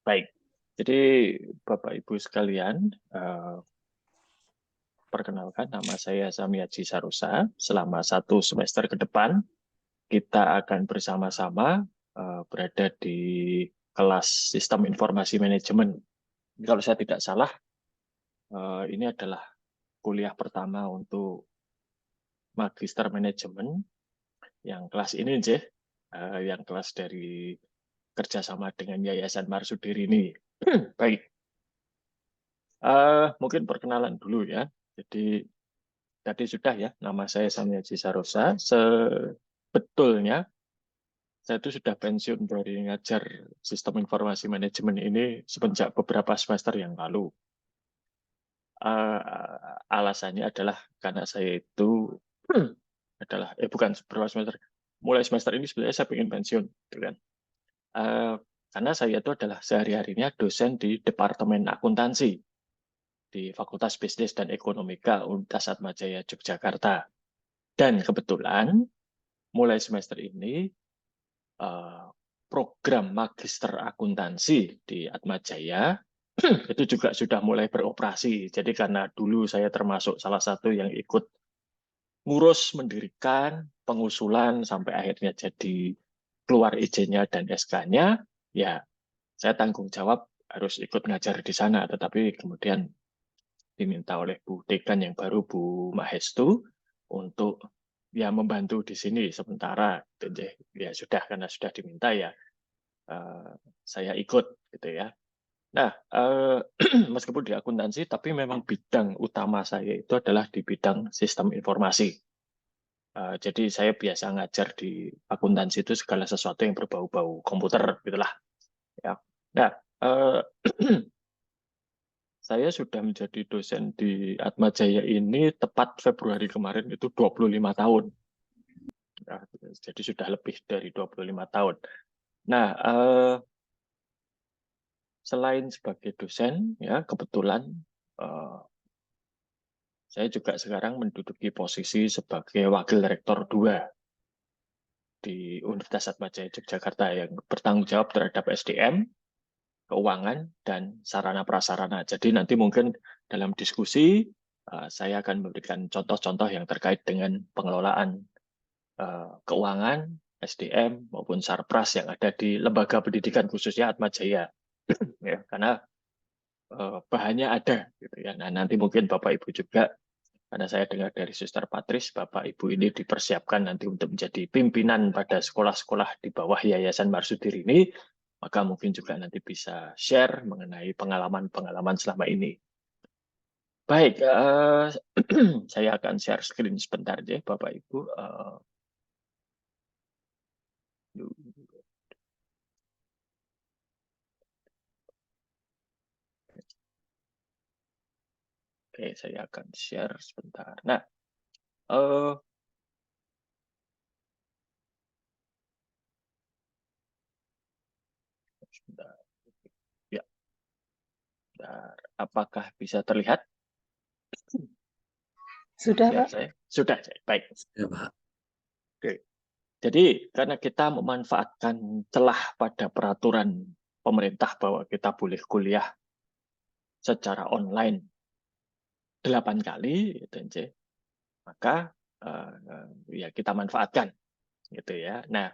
Baik, jadi Bapak Ibu sekalian, perkenalkan nama saya Samiaji Sarosa. Selama 1 semester ke depan, kita akan bersama-sama berada di kelas Sistem Informasi Manajemen. Kalau saya tidak salah, ini adalah kuliah pertama untuk Magister Manajemen yang kelas ini, yang kelas dari kerjasama dengan Yayasan Marsudiri ini. Baik. Mungkin perkenalan dulu ya. Jadi tadi sudah ya, nama saya Samiaji Sarosa. Sebetulnya saya itu sudah pensiun dari ngajar sistem informasi manajemen ini semenjak beberapa semester yang lalu. Alasannya adalah karena saya itu bukan beberapa semester, mulai semester ini sebenarnya saya ingin pensiun, gitu kan. Karena saya itu adalah sehari-harinya dosen di Departemen Akuntansi di Fakultas Bisnis dan Ekonomika Universitas Atmajaya Yogyakarta. Dan kebetulan mulai semester ini program Magister Akuntansi di Atmajaya itu juga sudah mulai beroperasi. Jadi karena dulu saya termasuk salah satu yang ikut ngurus, mendirikan, pengusulan sampai akhirnya jadi keluar izinnya dan SK-nya, ya saya tanggung jawab harus ikut ngajar di sana. Tetapi kemudian diminta oleh Bu Dekan yang baru, Bu Mahestu, untuk ya membantu di sini sementara. Ya sudah, karena sudah diminta ya saya ikut gitu ya. Nah, meskipun di akuntansi, tapi memang bidang utama saya itu adalah di bidang sistem informasi. Jadi saya biasa ngajar di akuntansi itu segala sesuatu yang berbau-bau komputer, gitulah. Ya. Nah, saya sudah menjadi dosen di Atmajaya ini tepat Februari kemarin itu 25 tahun. Nah, jadi sudah lebih dari 25 tahun. Nah, selain sebagai dosen, ya kebetulan saya juga sekarang menduduki posisi sebagai Wakil Rektor 2 di Universitas Atmajaya Yogyakarta yang bertanggung jawab terhadap SDM, keuangan, dan sarana prasarana. Jadi nanti mungkin dalam diskusi saya akan memberikan contoh-contoh yang terkait dengan pengelolaan keuangan, SDM, maupun Sarpras yang ada di lembaga pendidikan khususnya Atmajaya. Ya, karena bahannya ada. Gitu ya. Nah, nanti mungkin Bapak Ibu juga, karena saya dengar dari Suster Patris, Bapak Ibu ini dipersiapkan nanti untuk menjadi pimpinan pada sekolah-sekolah di bawah Yayasan Marsudiri ini, maka mungkin juga nanti bisa share mengenai pengalaman-pengalaman selama ini. Baik, saya akan share screen sebentar ya, Bapak Ibu. Oke, saya akan share sebentar. Nah, sebentar. Ya, sebentar. Apakah bisa terlihat? Sudah, Ya, Pak? Sudah, baik. Ya, Pak. Oke. Jadi, karena kita memanfaatkan celah pada peraturan pemerintah bahwa kita boleh kuliah secara online 8 kali, gitu, maka ya kita manfaatkan, gitu ya. Nah,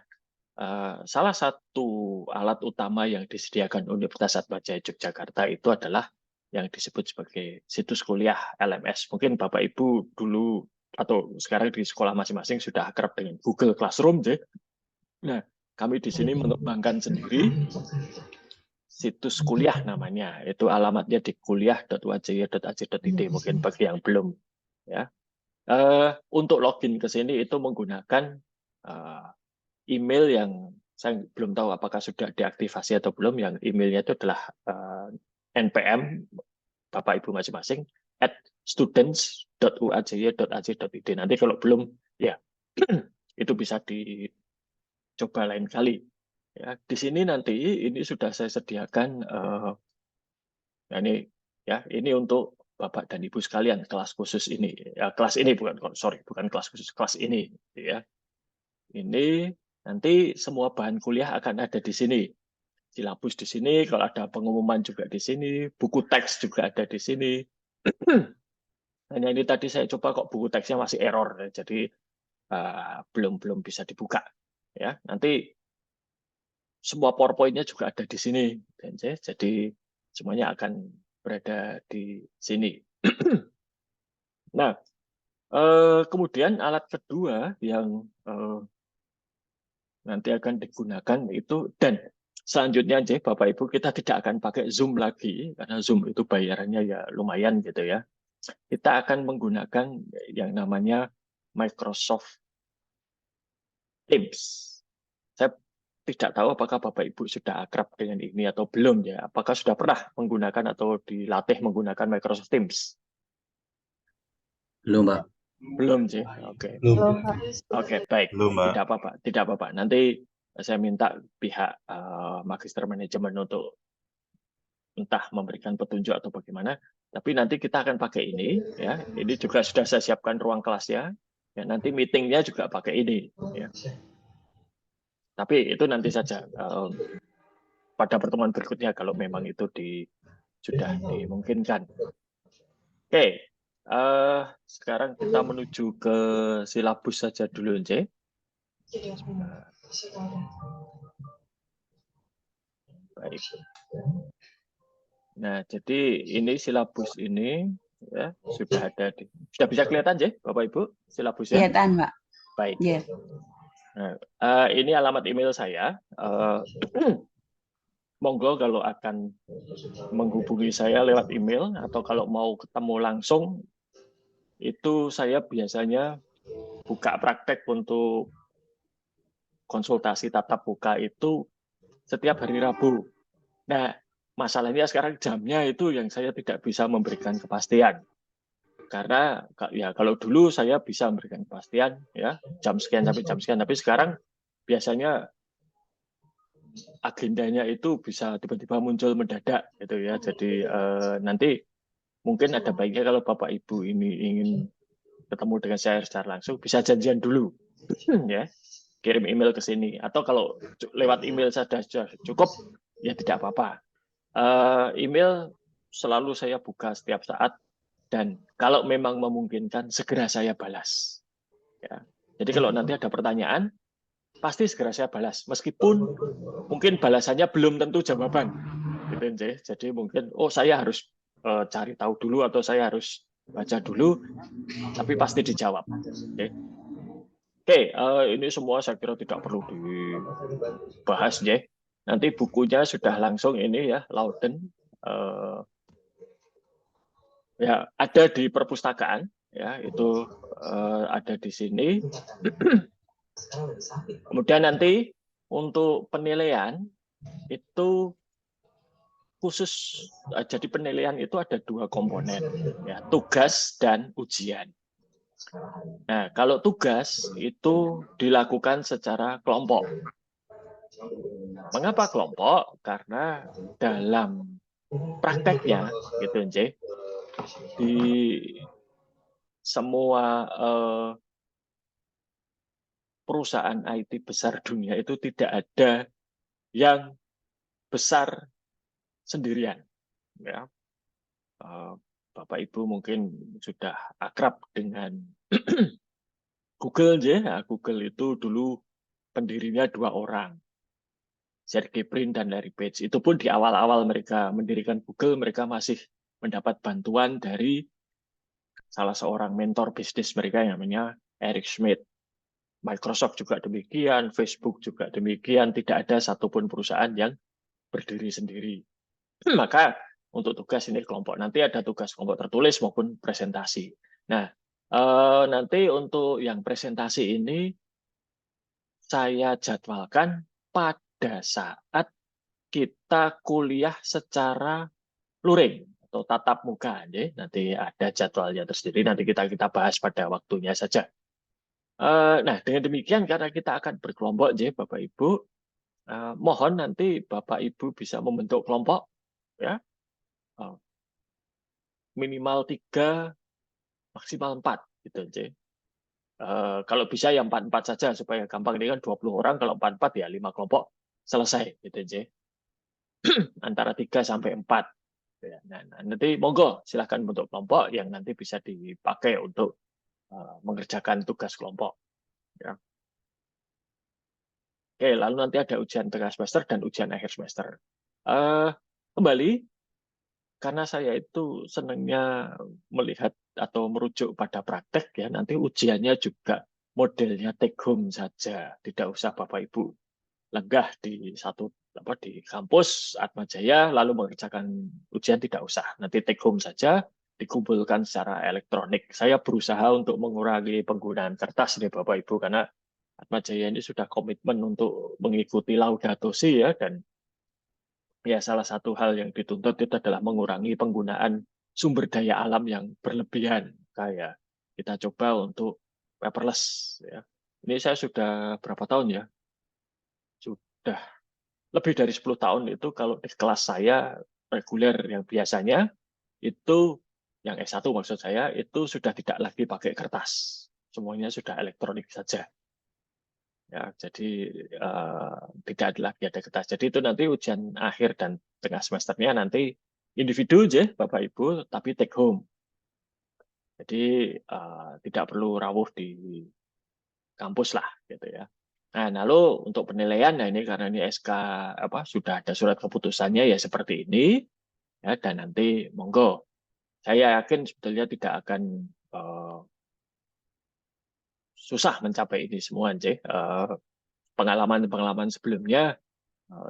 salah satu alat utama yang disediakan Universitas Atmajaya Yogyakarta itu adalah yang disebut sebagai situs kuliah LMS. Mungkin Bapak Ibu dulu atau sekarang di sekolah masing-masing sudah akrab dengan Google Classroom, Nah, kami di sini mengembangkan sendiri situs kuliah namanya. Itu alamatnya di kuliah.uajaya.ac.id, mungkin bagi yang belum. Ya. Untuk login ke sini itu menggunakan email yang saya belum tahu apakah sudah diaktifasi atau belum. Yang emailnya itu adalah npm Bapak Ibu masing-masing @students.uajaya.ac.id. Nanti kalau belum, ya itu bisa dicoba lain kali. Ya, di sini nanti ini sudah saya sediakan ini untuk Bapak dan Ibu sekalian kelas khusus ini. Ya, kelas ini bukan kelas khusus, kelas ini ya. Ini nanti semua bahan kuliah akan ada di sini. silabus di sini, kalau ada pengumuman juga di sini, buku teks juga ada di sini. Hanya ini tadi saya coba kok buku teksnya masih error, jadi belum bisa dibuka. Ya, nanti semua PowerPoint-nya juga ada di sini, jadi semuanya akan berada di sini. Nah, kemudian alat kedua yang nanti akan digunakan itu, dan selanjutnya aja Bapak Ibu, kita tidak akan pakai Zoom lagi karena Zoom itu bayarannya ya lumayan gitu ya. Kita akan menggunakan yang namanya Microsoft Teams. Saya tidak tahu apakah Bapak Ibu sudah akrab dengan ini atau belum ya. Apakah sudah pernah menggunakan atau dilatih menggunakan Microsoft Teams? Belum, Pak. Belum sih. Oke. Belum. Oke, baik. Belum, Pak. Tidak apa-apa. Tidak apa-apa. Nanti saya minta pihak Magister Manajemen untuk entah memberikan petunjuk atau bagaimana. Tapi nanti kita akan pakai ini. Ya, ini juga sudah saya siapkan ruang kelasnya. Ya, nanti meetingnya juga pakai ini. Ya. Tapi itu nanti saja. Pada pertemuan berikutnya kalau memang itu sudah dimungkinkan. Oke, sekarang kita menuju ke silabus saja dulu, Nce. Baik. Nah, jadi ini silabus ini ya sudah ada sudah bisa kelihatan, Nce, Bapak Ibu, silabusnya? Kelihatan, Pak. Baik. Yeah. Nah, ini alamat email saya. Monggo kalau akan menghubungi saya lewat email atau kalau mau ketemu langsung, itu saya biasanya buka praktek untuk konsultasi tatap muka itu setiap hari Rabu. Nah, masalahnya sekarang jamnya itu yang saya tidak bisa memberikan kepastian. Karena ya kalau dulu saya bisa memberikan kepastian ya jam sekian sampai jam sekian, tapi sekarang biasanya agendanya itu bisa tiba-tiba muncul mendadak gitu ya. Jadi nanti mungkin ada baiknya kalau Bapak Ibu ini ingin ketemu dengan saya secara langsung bisa janjian dulu ya. Kirim email ke sini atau kalau lewat email saja cukup ya tidak apa-apa. Email selalu saya buka setiap saat dan kalau memang memungkinkan segera saya balas. Ya. Jadi kalau nanti ada pertanyaan pasti segera saya balas meskipun mungkin balasannya belum tentu jawaban. Gitu, jadi mungkin saya harus cari tahu dulu atau saya harus baca dulu, tapi pasti dijawab. Oke, ini semua saya kira tidak perlu dibahas, ya. Nanti bukunya sudah langsung ini ya, Lauden, ya ada di perpustakaan, ya itu ada di sini. Kemudian nanti untuk penilaian itu khusus, jadi penilaian itu ada dua komponen, ya tugas dan ujian. Nah, kalau tugas itu dilakukan secara kelompok. Mengapa kelompok? Karena dalam prakteknya, gitu, Nce, di semua perusahaan IT besar dunia itu tidak ada yang besar sendirian. Ya, Bapak Ibu mungkin sudah akrab dengan Google, ya. Google itu dulu pendirinya 2 orang, Sergey Brin dan Larry Page. Itu pun di awal-awal mereka mendirikan Google, mereka masih mendapat bantuan dari salah seorang mentor bisnis mereka yang namanya Eric Schmidt. Microsoft juga demikian, Facebook juga demikian, tidak ada satupun perusahaan yang berdiri sendiri. Maka untuk tugas ini kelompok, nanti ada tugas kelompok tertulis maupun presentasi. Nah, nanti untuk yang presentasi ini saya jadwalkan pada saat kita kuliah secara luring atau tatap muka, ya. Nanti ada jadwalnya tersendiri, nanti kita bahas pada waktunya saja. Nah, dengan demikian karena kita akan berkelompok, ya, Bapak Ibu, mohon nanti Bapak Ibu bisa membentuk kelompok, ya, minimal 3, maksimal 4, gitu, ya. Kalau bisa ya 4-4 saja supaya gampang, ini kan 20 orang, kalau 4-4 ya 5 kelompok selesai, gitu, ya. antara 3 sampai 4. Nah, nanti monggo silahkan bentuk kelompok yang nanti bisa dipakai untuk mengerjakan tugas kelompok. Ya. Oke, lalu nanti ada ujian tengah semester dan ujian akhir semester. Kembali, karena saya itu senangnya melihat atau merujuk pada praktek, ya nanti ujiannya juga modelnya take home saja, tidak usah Bapak Ibu lenggah di di kampus Atmajaya lalu mengerjakan ujian, tidak usah. Nanti take home saja, dikumpulkan secara elektronik. Saya berusaha untuk mengurangi penggunaan kertas nih Bapak Ibu, karena Atmajaya ini sudah komitmen untuk mengikuti Laudato Si ya, dan ya salah satu hal yang dituntut itu adalah mengurangi penggunaan sumber daya alam yang berlebihan. Kayak kita coba untuk paperless ya. Ini saya sudah berapa tahun ya? Sudah lebih dari 10 tahun itu kalau di kelas saya reguler yang biasanya itu yang S1 maksud saya itu sudah tidak lagi pakai kertas. Semuanya sudah elektronik saja. Ya, jadi tidak ada lagi ada kertas. Jadi itu nanti ujian akhir dan tengah semesternya nanti individu aja Bapak Ibu, tapi take home. Jadi tidak perlu rawuh di kampus lah, gitu ya. Nah, lalu untuk penilaian, nah ini karena ini SK sudah ada surat keputusannya ya seperti ini, ya dan nanti monggo. Saya yakin sebetulnya tidak akan susah mencapai ini semua, J. Pengalaman-pengalaman sebelumnya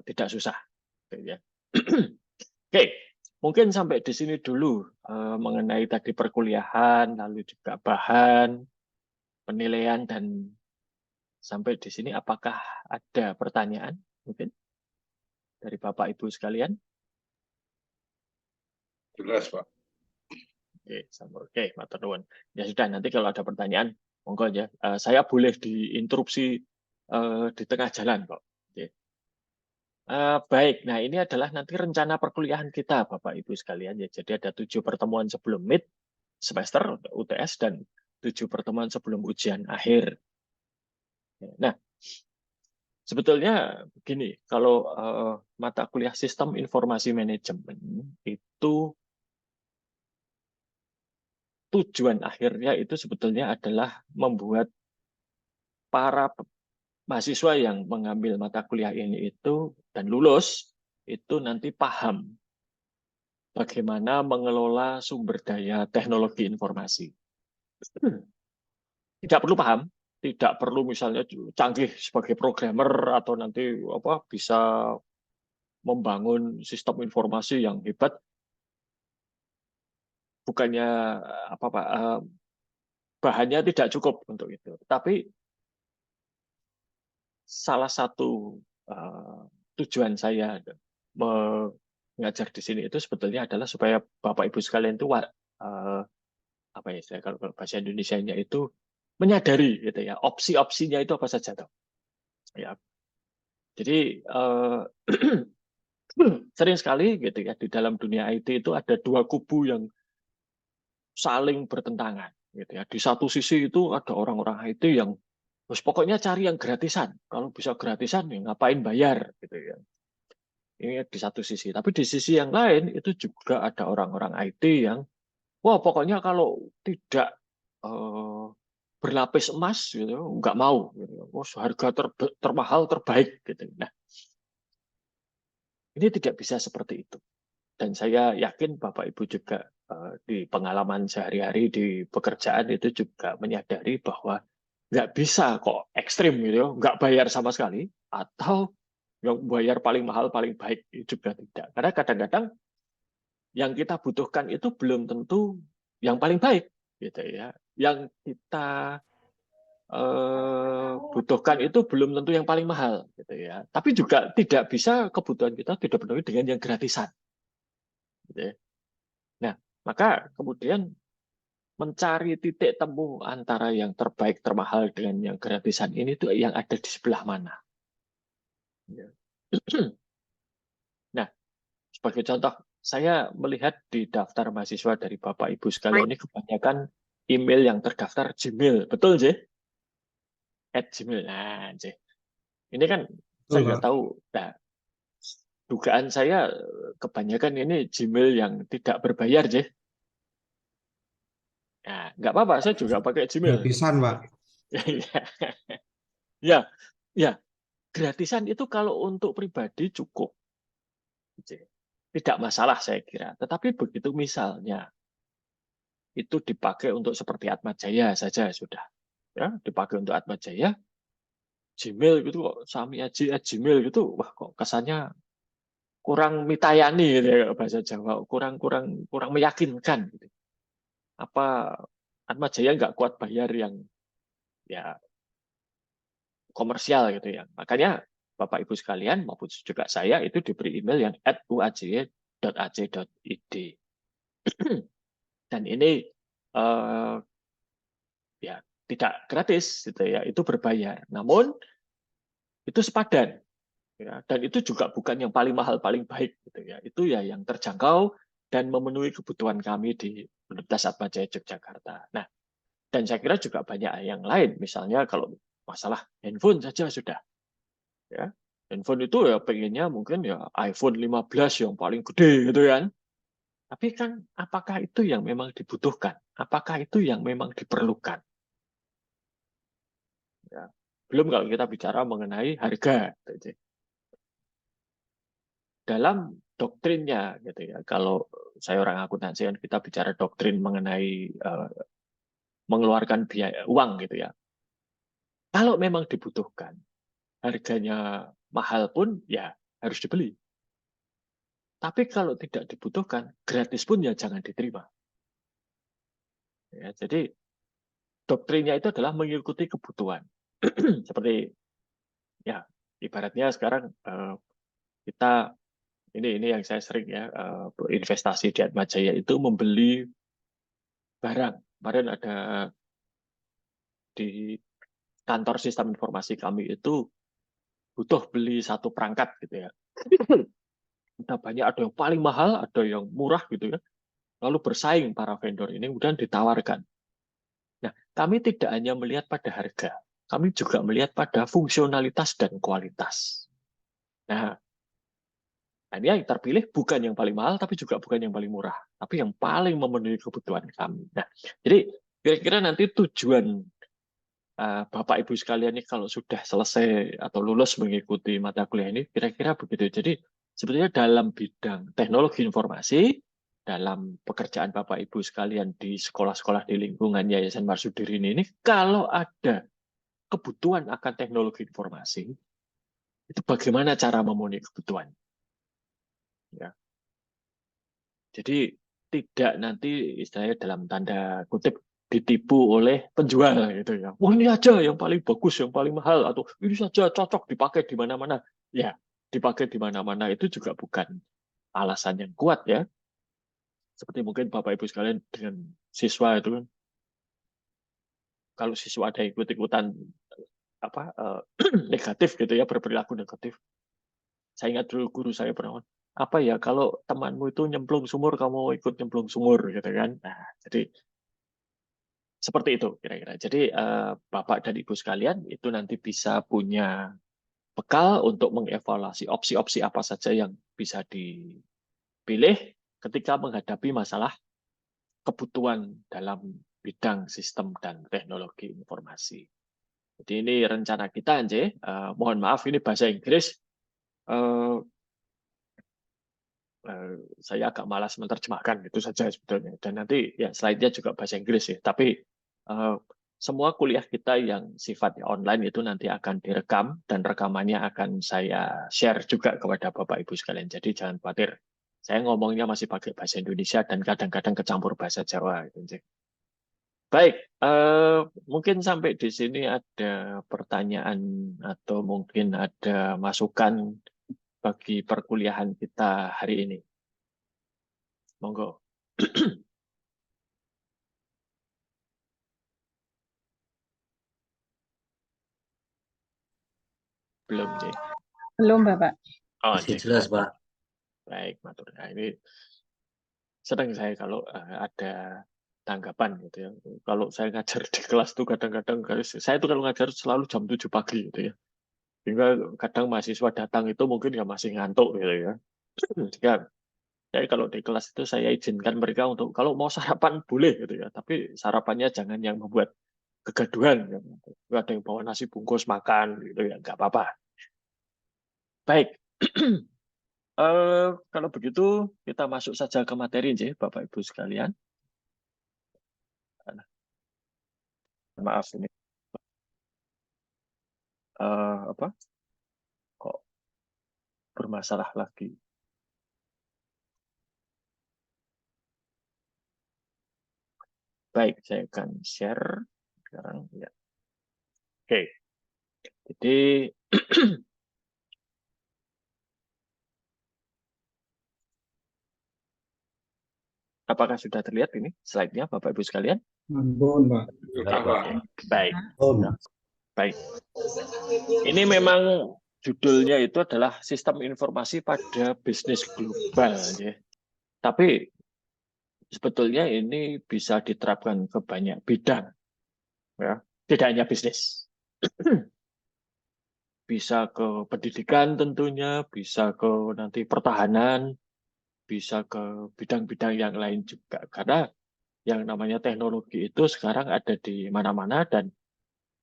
tidak susah. Gitu ya. Oke, mungkin sampai di sini dulu mengenai tadi perkuliahan, lalu juga bahan, penilaian, dan sampai di sini apakah ada pertanyaan mungkin dari Bapak Ibu sekalian? Jelas, Pak. Oke, matur nuwun. Ya sudah, nanti kalau ada pertanyaan, monggo aja. Saya boleh diinterupsi di tengah jalan kok. Oke. Baik, nah ini adalah nanti rencana perkuliahan kita, Bapak Ibu sekalian ya. Jadi ada 7 pertemuan sebelum mid semester UTS dan 7 pertemuan sebelum ujian akhir. Nah, sebetulnya begini, kalau mata kuliah sistem informasi manajemen itu tujuan akhirnya itu sebetulnya adalah membuat para mahasiswa yang mengambil mata kuliah ini itu dan lulus itu nanti paham bagaimana mengelola sumber daya teknologi informasi. Tidak perlu paham, tidak perlu misalnya canggih sebagai programmer atau nanti bisa membangun sistem informasi yang hebat. Bukannya bahannya tidak cukup untuk itu. Tapi salah satu tujuan saya mengajar di sini itu sebetulnya adalah supaya Bapak Ibu sekalian itu kalau bahasa Indonesianya itu menyadari gitu ya, opsi-opsinya itu apa saja tuh. Ya. Jadi sering sekali gitu ya di dalam dunia IT itu ada dua kubu yang saling bertentangan gitu ya. Di satu sisi itu ada orang-orang IT yang terus pokoknya cari yang gratisan. Kalau bisa gratisan ya ngapain bayar gitu ya. Ini di satu sisi. Tapi di sisi yang lain itu juga ada orang-orang IT yang wah pokoknya kalau tidak berlapis emas gitu nggak mau gitu. Oh, harga termahal terbaik gitu. Nah, ini tidak bisa seperti itu. Dan saya yakin Bapak Ibu juga di pengalaman sehari-hari di pekerjaan itu juga menyadari bahwa nggak bisa kok ekstrim gitu, nggak bayar sama sekali, atau yang bayar paling mahal paling baik juga tidak. Karena kadang-kadang yang kita butuhkan itu belum tentu yang paling baik, gitu ya. Yang kita butuhkan itu belum tentu yang paling mahal, gitu ya. Tapi juga tidak bisa kebutuhan kita tidak penuhi dengan yang gratisan. Gitu ya. Nah, maka kemudian mencari titik temu antara yang terbaik, termahal dengan yang gratisan ini tuh yang ada di sebelah mana. Nah, sebagai contoh, saya melihat di daftar mahasiswa dari Bapak Ibu sekalian ini kebanyakan email yang terdaftar Gmail. Betul, J? @gmail. Nah, J. Ini kan saya Betul, nggak Pak. tahu. Nah, dugaan saya kebanyakan ini Gmail yang tidak berbayar, Jeh. Nah, nggak apa-apa, saya juga pakai Gmail. Gratisan, Pak. Ya, ya, gratisan itu kalau untuk pribadi cukup, Jeh. Tidak masalah saya kira. Tetapi begitu misalnya itu dipakai untuk seperti Atma Jaya saja sudah, ya, dipakai untuk Atma Jaya, Gmail gitu kok Sami Aji Gmail gitu, wah kok kesannya kurang mitayani gitu ya bahasa Jawa, kurang kurang kurang meyakinkan gitu. Apa Atma Jaya nggak kuat bayar yang ya komersial gitu ya. Makanya Bapak Ibu sekalian maupun juga saya itu diberi email yang @uaj.ac.id. Dan ini eh, ya tidak gratis gitu ya, itu berbayar. Namun itu sepadan ya, dan itu juga bukan yang paling mahal paling baik gitu ya. Itu ya yang terjangkau dan memenuhi kebutuhan kami di Universitas Atmajaya Yogyakarta. Nah, dan saya kira juga banyak yang lain, misalnya kalau masalah handphone saja sudah ya. Handphone itu ya pengennya mungkin ya iPhone 15 yang paling gede gitu kan. Tapi kan apakah itu yang memang dibutuhkan? Apakah itu yang memang diperlukan? Ya. Belum kalau kita bicara mengenai harga. Gitu. Dalam doktrinnya gitu ya. Kalau saya orang akuntansi kan kita bicara doktrin mengenai mengeluarkan biaya uang gitu ya. Kalau memang dibutuhkan, harganya mahal pun ya harus dibeli. Tapi kalau tidak dibutuhkan, gratis pun ya jangan diterima. Ya, jadi doktrinnya itu adalah mengikuti kebutuhan. Seperti ya ibaratnya sekarang kita ini yang saya sering ya investasi di Atmajaya itu membeli barang. Kemarin ada di kantor sistem informasi kami itu butuh beli satu perangkat gitu ya. Udah banyak, ada yang paling mahal, ada yang murah gitu ya. Lalu bersaing para vendor ini kemudian ditawarkan. Nah, kami tidak hanya melihat pada harga, kami juga melihat pada fungsionalitas dan kualitas. Nah, ini yang terpilih bukan yang paling mahal, tapi juga bukan yang paling murah, tapi yang paling memenuhi kebutuhan kami. Nah, jadi kira-kira nanti tujuan Bapak Ibu sekalian ini kalau sudah selesai atau lulus mengikuti mata kuliah ini, kira-kira begitu. Jadi sebetulnya dalam bidang teknologi informasi, dalam pekerjaan Bapak Ibu sekalian di sekolah-sekolah di lingkungan Yayasan Marsudirin ini, kalau ada kebutuhan akan teknologi informasi, itu bagaimana cara memenuhi kebutuhan? Ya. Jadi tidak nanti istilahnya dalam tanda kutip ditipu oleh penjual gitu ya. Wah ini aja yang paling bagus, yang paling mahal, atau ini saja cocok dipakai di mana-mana. Ya, dipakai di mana-mana itu juga bukan alasan yang kuat ya. Seperti mungkin Bapak Ibu sekalian dengan siswa itu kan, kalau siswa ada ikut-ikutan apa negatif gitu ya, berperilaku negatif. Saya ingat dulu guru saya pernah apa ya kalau temanmu itu nyemplung sumur kamu ikut nyemplung sumur gitu kan. Nah, jadi seperti itu kira-kira. Jadi Bapak dan Ibu sekalian itu nanti bisa punya bekal untuk mengevaluasi opsi-opsi apa saja yang bisa dipilih ketika menghadapi masalah kebutuhan dalam bidang sistem dan teknologi informasi. Jadi ini rencana kita, Anje. Mohon maaf ini bahasa Inggris. Eh, saya agak malas menerjemahkan itu saja sebetulnya. Dan nanti ya slide-nya juga bahasa Inggris ya. Tapi eh, semua kuliah kita yang sifatnya online itu nanti akan direkam dan rekamannya akan saya share juga kepada Bapak Ibu sekalian. Jadi jangan khawatir. Saya ngomongnya masih pakai bahasa Indonesia dan kadang-kadang kecampur bahasa Jawa. Baik, mungkin sampai di sini ada pertanyaan atau mungkin ada masukan bagi perkuliahan kita hari ini. Monggo. Belum, Cik. Belum, Bapak. Oh, Masih Cik. jelas, Pak. Baik, Matur. Nah, ini senang saya kalau ada tanggapan gitu ya. Kalau saya ngajar di kelas tuh kadang-kadang saya tuh kalau ngajar selalu jam 7 pagi gitu ya. Sehingga kadang mahasiswa datang itu mungkin ya masih ngantuk gitu ya. Jadi kalau di kelas itu saya izinkan mereka untuk kalau mau sarapan boleh gitu ya, tapi sarapannya jangan yang membuat kegaduhan. Gitu. Ada yang bawa nasi bungkus makan gitu ya, nggak apa-apa. Baik, kalau begitu kita masuk saja ke materi, Bapak Ibu sekalian. Maaf ini apa? Kok bermasalah lagi? Baik, saya akan share sekarang. Ya. Oke, jadi apakah sudah terlihat ini slide-nya, Bapak Ibu sekalian? Ampun, Pak. Baik, baik. Ini memang judulnya itu adalah sistem informasi pada bisnis global, ya. Tapi sebetulnya ini bisa diterapkan ke banyak bidang, ya. Tidak hanya bisnis. Bisa ke pendidikan tentunya, bisa ke nanti pertahanan, bisa ke bidang-bidang yang lain juga. Karena yang namanya teknologi itu sekarang ada di mana-mana dan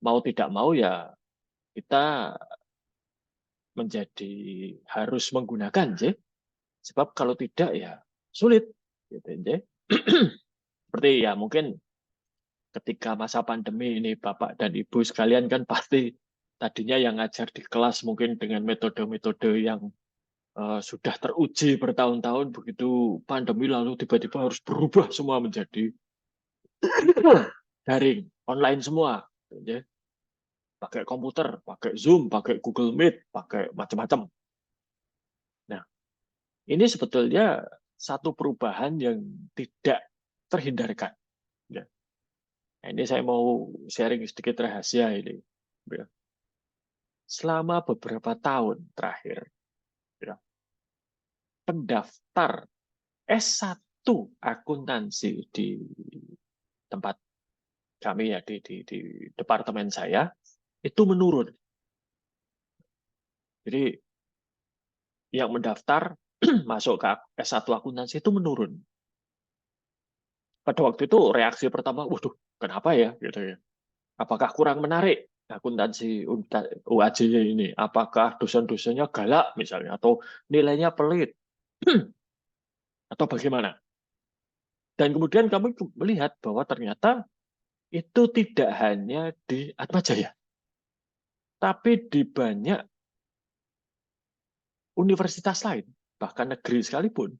mau tidak mau ya kita menjadi harus menggunakan, sih. Sebab kalau tidak ya sulit, gitu, seperti ya mungkin ketika masa pandemi ini Bapak dan Ibu sekalian kan pasti tadinya yang ngajar di kelas mungkin dengan metode-metode yang sudah teruji bertahun-tahun, begitu pandemi lalu tiba-tiba harus berubah semua menjadi daring, online semua. Ya. Pakai komputer, pakai Zoom, pakai Google Meet, pakai macam-macam. Nah, ini sebetulnya satu perubahan yang tidak terhindarkan. Ya. Nah, ini saya mau sharing sedikit rahasia ini. Ya. Selama beberapa tahun terakhir, ya, pendaftar S1 akuntansi di tempat kami ya di departemen saya itu menurun. Jadi yang mendaftar masuk ke S1 akuntansi itu menurun. Pada waktu itu reaksi pertama, waduh, kenapa ya? Gitu ya. Apakah kurang menarik akuntansi UAJ ini? Apakah dosen-dosennya galak misalnya atau nilainya pelit atau bagaimana? Dan kemudian kami melihat bahwa ternyata itu tidak hanya di Atmajaya, tapi di banyak universitas lain, bahkan negeri sekalipun,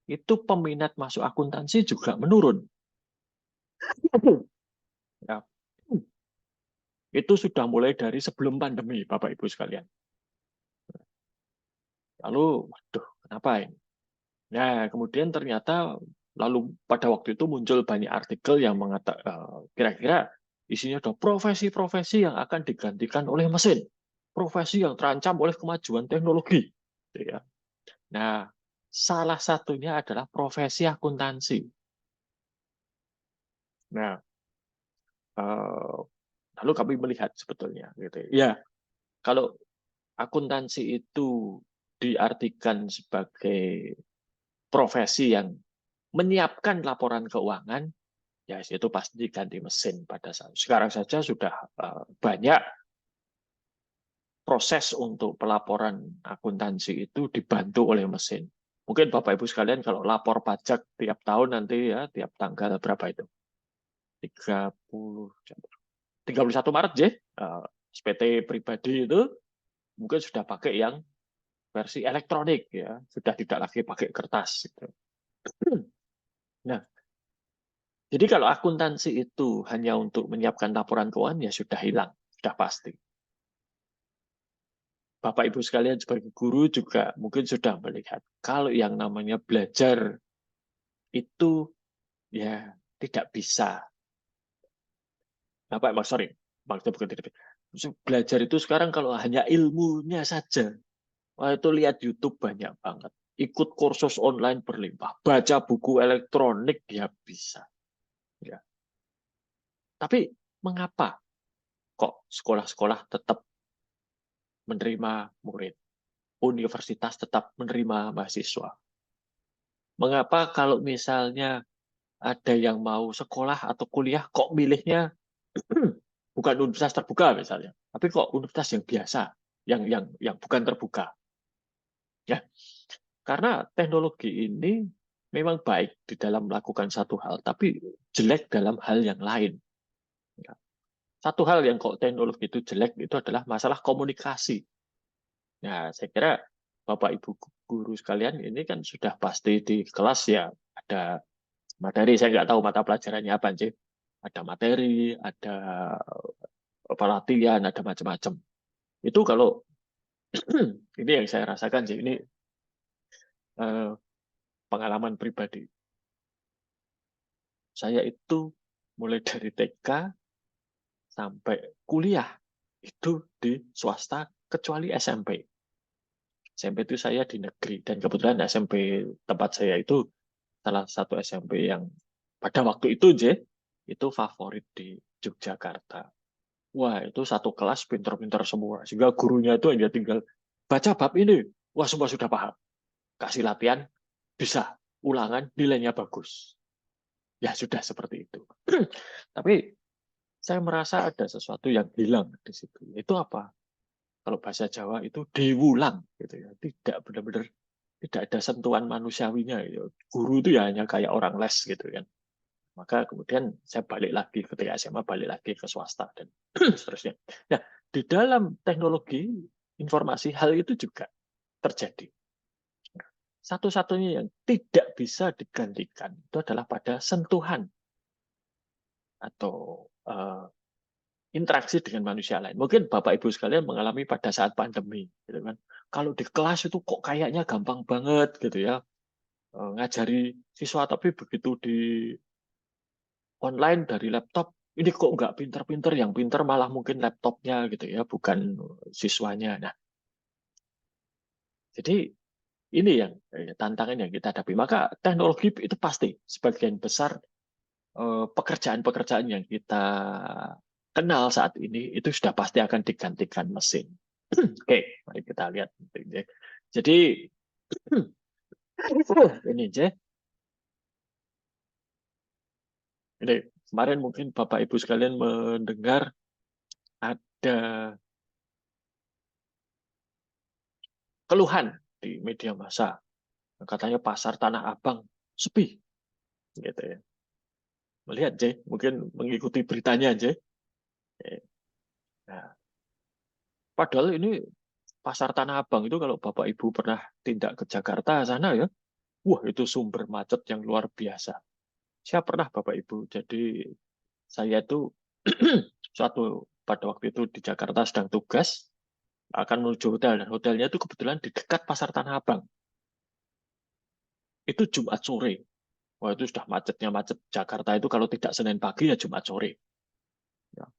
itu peminat masuk akuntansi juga menurun. Ya. Itu sudah mulai dari sebelum pandemi, Bapak Ibu sekalian. Lalu, waduh, kenapa ini? Nah, kemudian ternyata lalu pada waktu itu muncul banyak artikel yang mengatakan kira-kira isinya ada profesi-profesi yang akan digantikan oleh mesin, profesi yang terancam oleh kemajuan teknologi. Ya. Nah, salah satunya adalah profesi akuntansi. Nah, lalu kami melihat sebetulnya, gitu ya, kalau akuntansi itu diartikan sebagai profesi yang menyiapkan laporan keuangan, ya itu pasti ganti mesin pada saat sekarang saja sudah banyak proses untuk pelaporan akuntansi itu dibantu oleh mesin. Mungkin Bapak Ibu sekalian kalau lapor pajak tiap tahun nanti ya tiap tanggal berapa itu? 31 Maret ya. SPT pribadi itu mungkin sudah pakai yang versi elektronik ya, sudah tidak lagi pakai kertas gitu. Nah, jadi kalau akuntansi itu hanya untuk menyiapkan laporan keuangan ya sudah hilang, sudah pasti. Bapak Ibu sekalian sebagai guru juga mungkin sudah melihat kalau yang namanya belajar itu ya tidak bisa. Bapak, sorry, maksudnya bukan tidak bisa. Belajar itu sekarang kalau hanya ilmunya saja, wah itu lihat YouTube banyak banget. Ikut kursus online berlimpah, baca buku elektronik dia bisa. Ya. Tapi mengapa kok sekolah-sekolah tetap menerima murid. Universitas tetap menerima mahasiswa. Mengapa kalau misalnya ada yang mau sekolah atau kuliah, kok milihnya bukan universitas terbuka misalnya, tapi kok universitas yang biasa, yang bukan terbuka? Ya, karena teknologi ini memang baik di dalam melakukan satu hal, tapi jelek dalam hal yang lain. Ya. Satu hal yang kok teknologi itu jelek itu adalah masalah komunikasi. Nah, saya kira Bapak Ibu guru sekalian ini kan sudah pasti di kelas ya ada materi, saya nggak tahu mata pelajarannya apa sih. Ada materi, ada pelatihan, ada macam-macam. Itu kalau ini yang saya rasakan sih, ini eh, pengalaman pribadi. Saya itu mulai dari TK sampai kuliah itu di swasta kecuali SMP. SMP itu saya di negeri dan kebetulan SMP tempat saya itu salah satu SMP yang pada waktu itu itu favorit di Yogyakarta. Wah, itu satu kelas pinter-pinter semua. Sehingga gurunya itu hanya tinggal baca bab ini. Wah, semua sudah paham. Kasih latihan, bisa. Ulangan, nilainya bagus. Ya, sudah seperti itu. Tapi saya merasa ada sesuatu yang hilang di situ. Itu apa? Kalau bahasa Jawa itu diulang gitu ya. Tidak benar-benar tidak ada sentuhan manusiawinya gitu. Guru itu ya hanya kayak orang les gitu kan. Maka kemudian saya balik lagi ketika SMA, balik lagi ke swasta dan seterusnya. Nah, di dalam teknologi informasi hal itu juga terjadi. Satu-satunya yang tidak bisa digantikan itu adalah pada sentuhan atau interaksi dengan manusia lain. Mungkin Bapak Ibu sekalian mengalami pada saat pandemi, gitu kan. Kalau di kelas itu kok kayaknya gampang banget gitu ya, ngajari siswa, tapi begitu di online dari laptop, ini kok nggak pinter-pinter, yang pinter malah mungkin laptopnya gitu ya, bukan siswanya. Nah, jadi ini yang tantangan yang kita hadapi. Maka teknologi itu pasti sebagian besar pekerjaan-pekerjaan yang kita kenal saat ini itu sudah pasti akan digantikan mesin. Oke, mari kita lihat. Jadi ini aja. Ini kemarin mungkin Bapak Ibu sekalian mendengar ada keluhan di media massa. Katanya pasar Tanah Abang sepi, gitu ya. Melihat J, mungkin mengikuti beritanya J. Nah, padahal ini pasar Tanah Abang itu kalau Bapak Ibu pernah tindak ke Jakarta sana ya, wah itu sumber macet yang luar biasa. Saya pernah Bapak Ibu, jadi saya itu suatu pada waktu itu di Jakarta sedang tugas akan menuju hotel dan hotelnya itu kebetulan di dekat pasar Tanah Abang. Itu Jumat sore. Wah itu sudah macetnya macet Jakarta itu kalau tidak Senin pagi ya Jumat sore. Ya.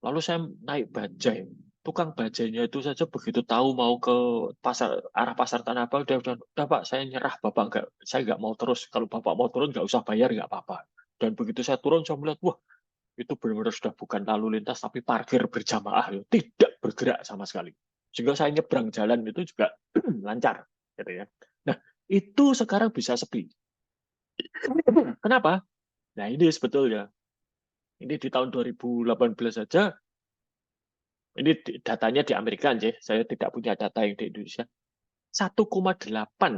Lalu saya naik bajai. Tukang bajainya itu saja begitu tahu mau ke pasar arah pasar Tanah Abang, udah Pak saya nyerah Bapak nggak, saya nggak mau terus. Kalau Bapak mau turun nggak usah bayar nggak apa-apa. Dan begitu saya turun saya melihat wah itu benar-benar sudah bukan lalu lintas tapi parkir berjamaah, ya. Tidak bergerak sama sekali. Sehingga saya nyebrang jalan itu juga lancar, gitu ya. Nah itu sekarang bisa sepi. Kenapa? Nah ini sebetulnya ini di tahun 2018 saja. Ini datanya di Amerika, aja. Saya tidak punya data yang di Indonesia. 1,8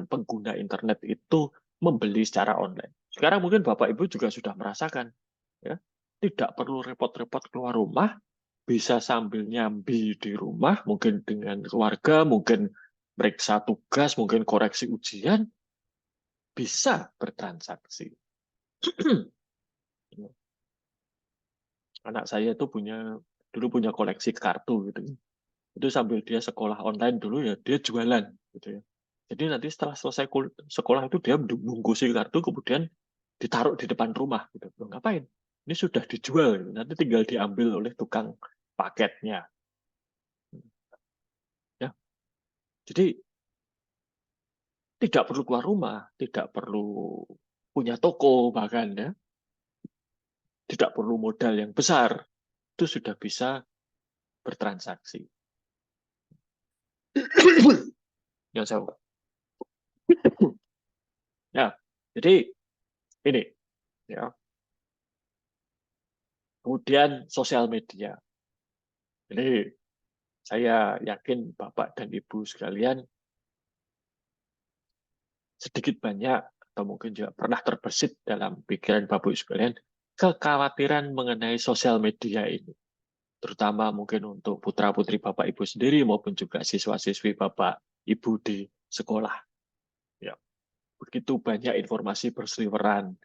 pengguna internet itu membeli secara online. Sekarang mungkin Bapak Ibu juga sudah merasakan, ya, tidak perlu repot-repot keluar rumah, bisa sambil nyambi di rumah, mungkin dengan keluarga, mungkin periksa tugas, mungkin koreksi ujian, bisa bertransaksi. Anak saya itu dulu punya koleksi kartu gitu. Itu sambil dia sekolah online dulu ya dia jualan gitu ya. Jadi nanti setelah selesai sekolah itu dia bungkusi kartu kemudian ditaruh di depan rumah gitu. Loh, ngapain? Ini sudah dijual gitu. Nanti tinggal diambil oleh tukang paketnya. Ya. Jadi tidak perlu keluar rumah, tidak perlu punya toko bahkan ya. Tidak perlu modal yang besar. Itu sudah bisa bertransaksi. Yang saya ya, jadi ini ya. Kemudian sosial media. Jadi saya yakin Bapak dan Ibu sekalian sedikit banyak atau mungkin juga pernah terbersit dalam pikiran Bapak Ibu sekalian kekhawatiran mengenai sosial media ini, terutama mungkin untuk putra-putri Bapak Ibu sendiri maupun juga siswa-siswi Bapak Ibu di sekolah. Ya, begitu banyak informasi berseliweran.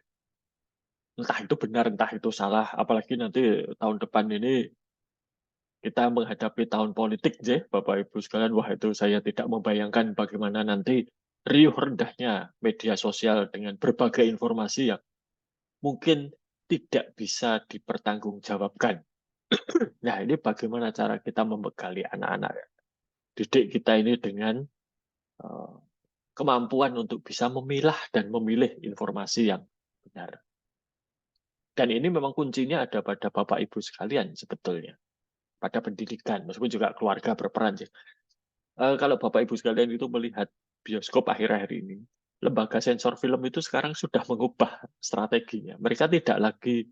Entah itu benar, entah itu salah. Apalagi nanti tahun depan ini kita menghadapi tahun politik, ya, Bapak Ibu sekalian. Wah, itu saya tidak membayangkan bagaimana nanti riuh rendahnya media sosial dengan berbagai informasi yang mungkin tidak bisa dipertanggungjawabkan. Nah, ini bagaimana cara kita membekali anak-anak didik kita ini dengan uh, kemampuan untuk bisa memilah dan memilih informasi yang benar. Dan ini memang kuncinya ada pada Bapak Ibu sekalian sebetulnya, pada pendidikan, meskipun juga keluarga berperan. Kalau Bapak Ibu sekalian itu melihat bioskop akhir-akhir ini, lembaga sensor film itu sekarang sudah mengubah strateginya. Mereka tidak lagi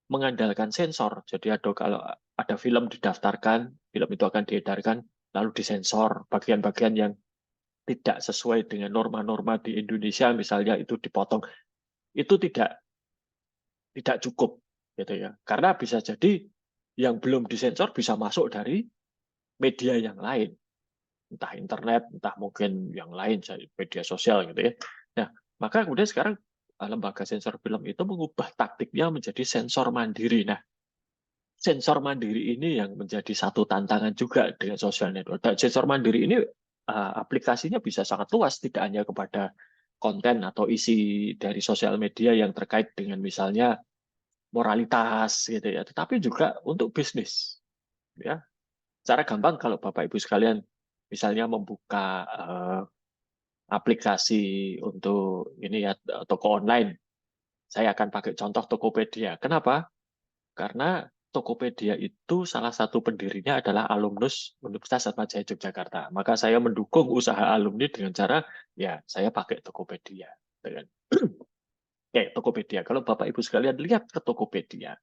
mengandalkan sensor. Jadi kalau ada film didaftarkan, film itu akan diedarkan, lalu disensor. Bagian-bagian yang tidak sesuai dengan norma-norma di Indonesia, misalnya itu dipotong. Itu tidak cukup, gitu ya. Karena bisa jadi yang belum disensor bisa masuk dari media yang lain, entah internet, entah mungkin yang lain, media sosial gitu ya. Nah, maka kemudian sekarang lembaga sensor film itu mengubah taktiknya menjadi sensor mandiri. Nah, sensor mandiri ini yang menjadi satu tantangan juga dengan social network. Dan sensor mandiri ini aplikasinya bisa sangat luas, tidak hanya kepada konten atau isi dari sosial media yang terkait dengan misalnya moralitas gitu ya, tetapi juga untuk bisnis. Ya, secara gampang kalau Bapak Ibu sekalian misalnya membuka aplikasi untuk ini ya toko online, saya akan pakai contoh Tokopedia. Kenapa? Karena Tokopedia itu salah satu pendirinya adalah alumnus Universitas Atmajaya Yogyakarta. Maka saya mendukung usaha alumni dengan cara ya saya pakai Tokopedia. Dengan Tokopedia. Kalau Bapak Ibu sekalian lihat ke Tokopedia,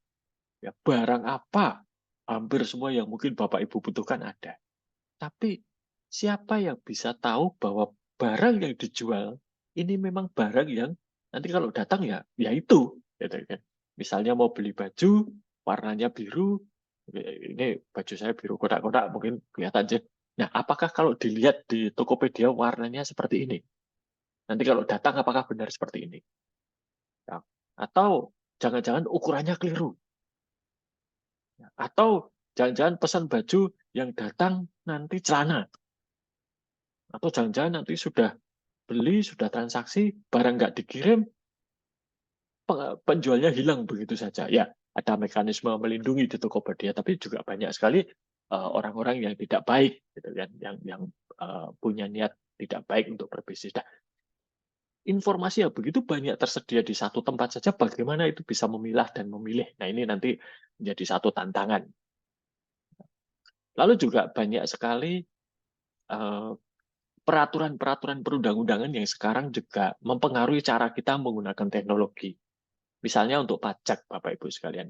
ya barang apa hampir semua yang mungkin Bapak Ibu butuhkan ada. Tapi siapa yang bisa tahu bahwa barang yang dijual ini memang barang yang nanti kalau datang ya itu, gitu kan. Misalnya mau beli baju warnanya biru, ini baju saya biru kotak-kotak mungkin kelihatan aja. Nah, apakah kalau dilihat di Tokopedia warnanya seperti ini? Nanti kalau datang apakah benar seperti ini? Ya. Atau jangan-jangan ukurannya keliru? Atau jangan-jangan pesan baju yang datang nanti celana? Atau jangan-jangan nanti sudah beli, sudah transaksi, barang nggak dikirim, penjualnya hilang begitu saja. Ya, ada mekanisme melindungi di Tokopedia, tapi juga banyak sekali orang-orang yang tidak baik, gitu kan, yang punya niat tidak baik untuk berbisnis. Nah, informasi yang begitu banyak tersedia di satu tempat saja, bagaimana itu bisa memilah dan memilih? Nah, ini nanti menjadi satu tantangan. Lalu juga banyak sekali peraturan-peraturan perundang-undangan yang sekarang juga mempengaruhi cara kita menggunakan teknologi. Misalnya untuk pajak, Bapak Ibu sekalian.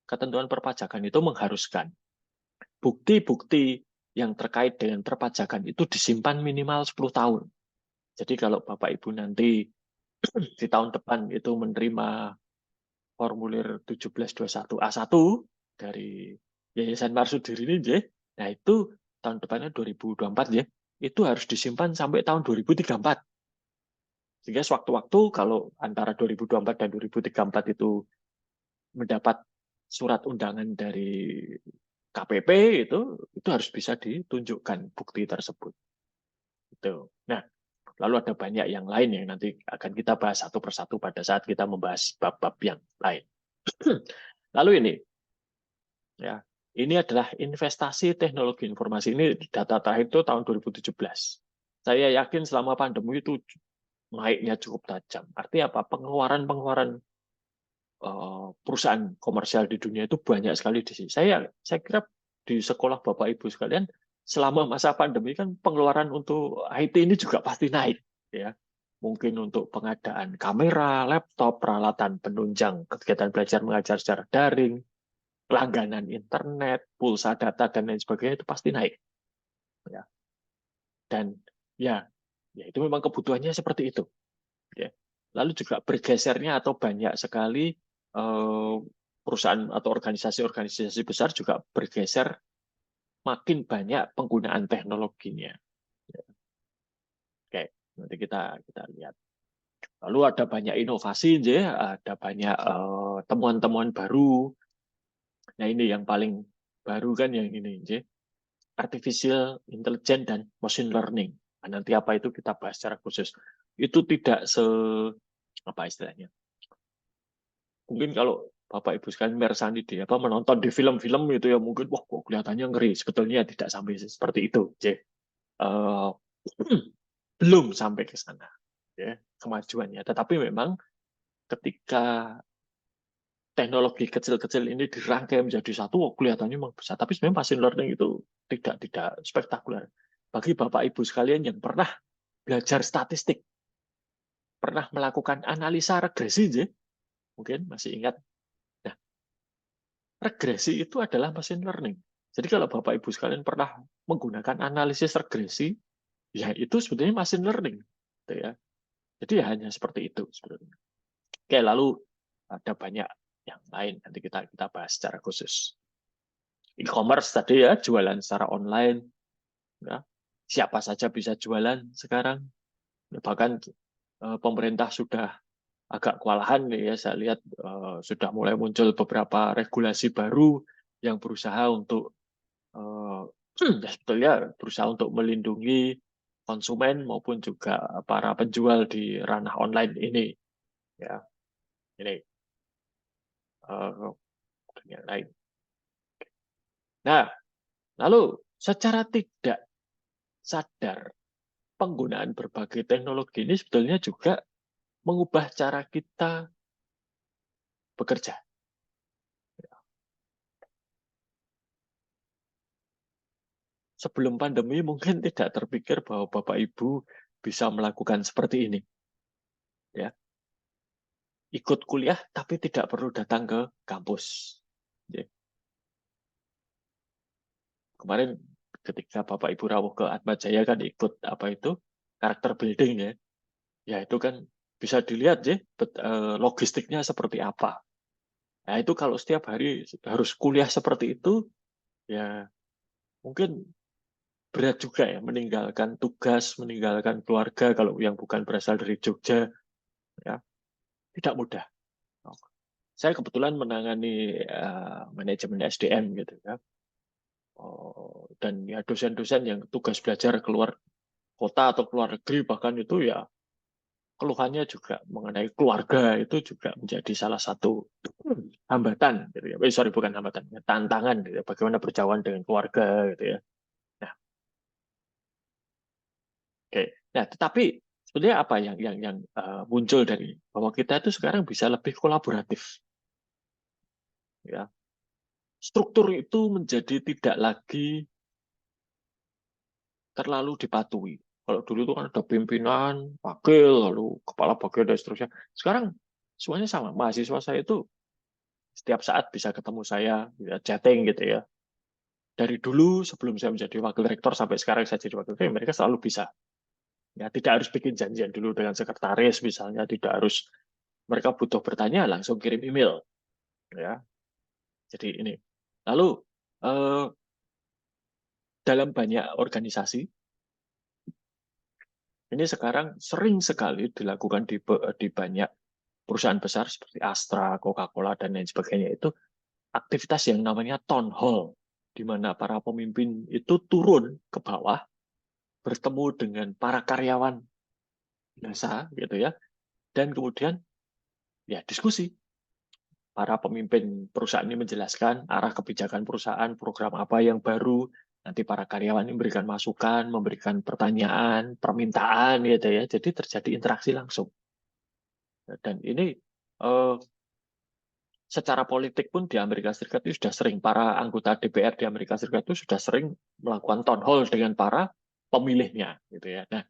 Ketentuan perpajakan itu mengharuskan bukti-bukti yang terkait dengan perpajakan itu disimpan minimal 10 tahun. Jadi kalau Bapak Ibu nanti di tahun depan itu menerima formulir 1721A1 dari Yayasan Marsudiri ini, nah itu tahun depannya 2024 ya, itu harus disimpan sampai tahun 2034. Sehingga sewaktu-waktu kalau antara 2024 dan 2034 itu mendapat surat undangan dari KPP itu harus bisa ditunjukkan bukti tersebut. Itu. Nah, lalu ada banyak yang lain yang nanti akan kita bahas satu persatu pada saat kita membahas bab-bab yang lain. Lalu ya, ini adalah investasi teknologi informasi. Ini data terakhir itu tahun 2017. Saya yakin selama pandemi itu naiknya cukup tajam. Artinya apa? Pengeluaran perusahaan komersial di dunia itu banyak sekali di sini. Saya kira di sekolah Bapak Ibu sekalian selama masa pandemi kan pengeluaran untuk IT ini juga pasti naik, ya. Mungkin untuk pengadaan kamera, laptop, peralatan penunjang kegiatan belajar mengajar secara daring, langganan internet, pulsa data dan lain sebagainya itu pasti naik, ya. Dan ya, ya itu memang kebutuhannya seperti itu, ya. Lalu juga bergesernya atau banyak sekali perusahaan atau organisasi-organisasi besar juga bergeser makin banyak penggunaan teknologinya. Oke, nanti kita lihat. Lalu ada banyak inovasi, ada banyak temuan-temuan baru. Nah ini yang paling baru kan yang ini, artificial intelligence dan machine learning. Nah, nanti apa itu kita bahas secara khusus. Itu tidak apa istilahnya. Mungkin kalau Bapak Ibu sekalian mersani di apa menonton di film-film itu ya mungkin wah kok kelihatannya ngeri. Sebetulnya tidak sampai seperti itu, Uh, belum sampai ke sana, ya kemajuannya. Tetapi memang ketika teknologi kecil-kecil ini dirangkai menjadi satu, kelihatannya memang besar. Tapi sebenarnya machine learning itu tidak spektakuler. Bagi Bapak Ibu sekalian yang pernah belajar statistik, pernah melakukan analisa regresi, mungkin masih ingat. Nah, regresi itu adalah machine learning. Jadi kalau Bapak Ibu sekalian pernah menggunakan analisis regresi, ya itu sebetulnya machine learning, gitu ya. Jadi ya hanya seperti itu sebenarnya. Oke, lalu ada banyak yang lain nanti kita bahas secara khusus. E-commerce tadi ya, jualan secara online, ya. Siapa saja bisa jualan sekarang. Bahkan pemerintah sudah agak kewalahan ya, saya lihat sudah mulai muncul beberapa regulasi baru yang berusaha untuk ya sebetulnya berusaha untuk melindungi konsumen maupun juga para penjual di ranah online ini, ya. Ini yang lain. Nah, lalu secara tidak sadar penggunaan berbagai teknologi ini sebetulnya juga mengubah cara kita bekerja. Sebelum pandemi mungkin tidak terpikir bahwa Bapak Ibu bisa melakukan seperti ini. Ya, ikut kuliah tapi tidak perlu datang ke kampus. Ya. Kemarin ketika Bapak Ibu rawuh ke Atmajaya kan ikut apa itu karakter building ya. Ya itu kan bisa dilihat ya logistiknya seperti apa. Nah itu kalau setiap hari harus kuliah seperti itu, ya mungkin berat juga ya meninggalkan tugas, meninggalkan keluarga kalau yang bukan berasal dari Jogja, ya tidak mudah. Saya kebetulan menangani manajemen SDM gitu ya, dan ya dosen-dosen yang tugas belajar keluar kota atau keluar negeri bahkan itu ya keluhannya juga mengenai keluarga itu juga menjadi salah satu hambatan gitu ya. Sorry bukan hambatan, tantangan gitu ya. Bagaimana berjauhan dengan keluarga gitu ya. Nah, oke. Nah, tetapi sebenarnya apa yang muncul dari bahwa kita itu sekarang bisa lebih kolaboratif ya. Struktur itu menjadi tidak lagi terlalu dipatuhi. Kalau dulu itu kan ada pimpinan, wakil, lalu kepala bagian dan seterusnya. Sekarang semuanya sama. Mahasiswa saya itu setiap saat bisa ketemu saya, ya, chatting gitu ya. Dari dulu sebelum saya menjadi wakil rektor sampai sekarang saya jadi wakil rektor, mereka selalu bisa. Ya, tidak harus bikin janjian dulu dengan sekretaris misalnya, tidak harus mereka butuh bertanya langsung kirim email. Ya, jadi ini. Lalu dalam banyak organisasi ini sekarang sering sekali dilakukan di banyak perusahaan besar seperti Astra, Coca-Cola, dan lain sebagainya itu aktivitas yang namanya town hall, di mana para pemimpin itu turun ke bawah, bertemu dengan para karyawan biasa, gitu ya, dan kemudian ya diskusi. Para pemimpin perusahaan ini menjelaskan arah kebijakan perusahaan, program apa yang baru, nanti para karyawan ini memberikan masukan, memberikan pertanyaan, permintaan, gitu ya. Jadi terjadi interaksi langsung. Dan ini secara politik pun di Amerika Serikat itu sudah sering, para anggota DPR di Amerika Serikat itu sudah sering melakukan town hall dengan para pemilihnya, gitu ya. Nah,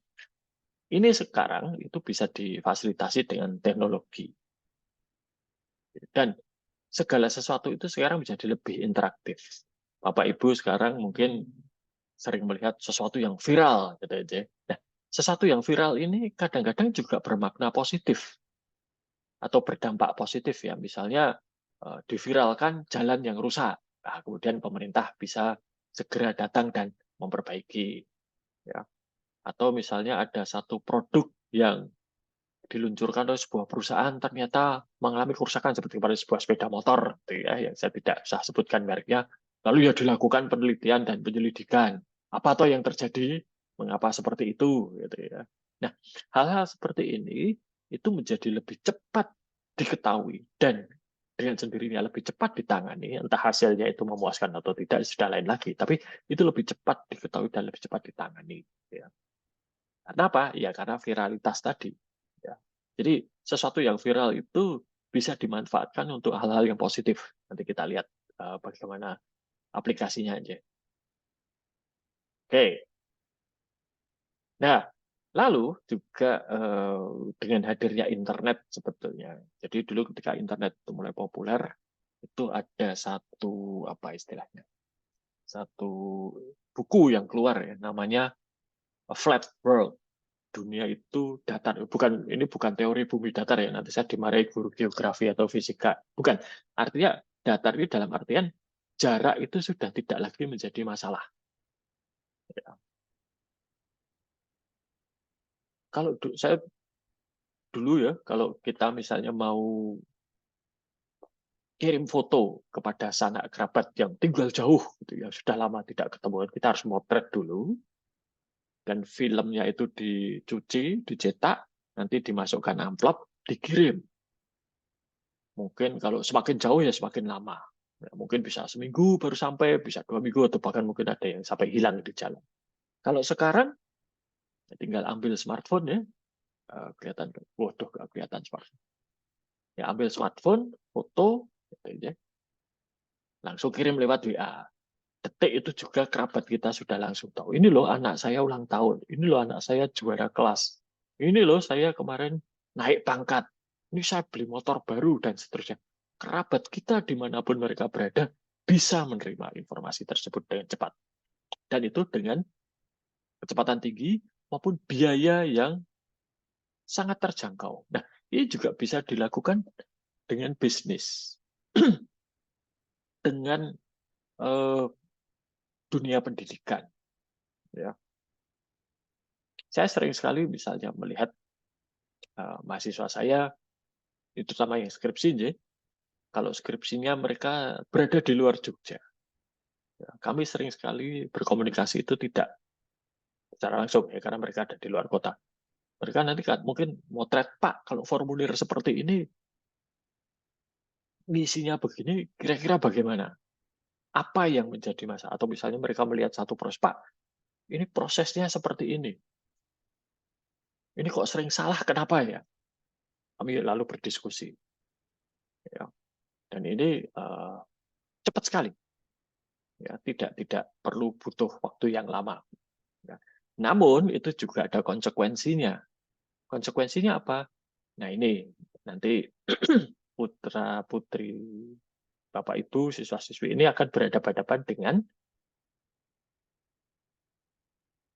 ini sekarang itu bisa difasilitasi dengan teknologi. Dan segala sesuatu itu sekarang menjadi lebih interaktif. Bapak Ibu sekarang mungkin sering melihat sesuatu yang viral, gitu aja. Nah, sesuatu yang viral ini kadang-kadang juga bermakna positif atau berdampak positif ya. Misalnya diviralkan jalan yang rusak, nah, kemudian pemerintah bisa segera datang dan memperbaiki. Ya. Atau misalnya ada satu produk yang diluncurkan oleh sebuah perusahaan ternyata mengalami kerusakan seperti pada sebuah sepeda motor, gitu ya, yang saya tidak usah sebutkan mereknya. Lalu ya dilakukan penelitian dan penyelidikan. Apa toh yang terjadi? Mengapa seperti itu? Gitu ya. Nah, hal-hal seperti ini itu menjadi lebih cepat diketahui dan dengan sendirinya lebih cepat ditangani. Entah hasilnya itu memuaskan atau tidak sudah lain lagi. Tapi itu lebih cepat diketahui dan lebih cepat ditangani. Ya. Karena apa? Ya karena viralitas tadi. Ya. Jadi sesuatu yang viral itu bisa dimanfaatkan untuk hal-hal yang positif. Nanti kita lihat bagaimana aplikasinya aja. Oke. Nah, lalu juga dengan hadirnya internet sebetulnya. Jadi dulu ketika internet itu mulai populer, itu ada satu apa istilahnya? Satu buku yang keluar ya, namanya A Flat World. Dunia itu datar, bukan, ini bukan teori bumi datar ya, nanti saya dimarahi guru geografi atau fisika, bukan, artinya datar ini dalam artian jarak itu sudah tidak lagi menjadi masalah. Ya. Kalau saya dulu ya, kalau kita misalnya mau kirim foto kepada sanak kerabat yang tinggal jauh gitu ya, sudah lama tidak ketemu, kita harus motret dulu, dan filmnya itu dicuci, dicetak, nanti dimasukkan amplop, dikirim. Mungkin kalau semakin jauh ya semakin lama. Ya, mungkin bisa seminggu baru sampai, bisa 2 minggu, atau bahkan mungkin ada yang sampai hilang di jalan. Kalau sekarang, ya tinggal ambil smartphone ya, kelihatan, waduh gak kelihatan smartphone. Ya ambil smartphone, foto, gitu ya, langsung kirim lewat WA. Detik itu juga kerabat kita sudah langsung tahu. Ini loh anak saya ulang tahun, ini loh anak saya juara kelas, ini loh saya kemarin naik pangkat, ini saya beli motor baru, dan seterusnya. Kerabat kita dimanapun mereka berada bisa menerima informasi tersebut dengan cepat. Dan itu dengan kecepatan tinggi maupun biaya yang sangat terjangkau. Nah, ini juga bisa dilakukan dengan bisnis, dengan eh, dunia pendidikan. Ya. Saya sering sekali misalnya melihat mahasiswa saya, itu sama yang skripsi, kalau skripsinya mereka berada di luar Jogja. Ya, kami sering sekali berkomunikasi itu tidak secara langsung ya, karena mereka ada di luar kota. Mereka nanti mungkin motret, Pak, kalau formulir seperti ini, misinya begini, kira-kira bagaimana? Apa yang menjadi masalah? Atau misalnya mereka melihat satu proses, Pak, ini prosesnya seperti ini. Ini kok sering salah, kenapa ya? Kami lalu berdiskusi. Ya. Dan ini cepat sekali. Ya, tidak perlu butuh waktu yang lama. Ya. Namun itu juga ada konsekuensinya. Konsekuensinya apa? Nah ini nanti putra putri Bapak Ibu siswa siswi ini akan berhadapan-hadapan dengan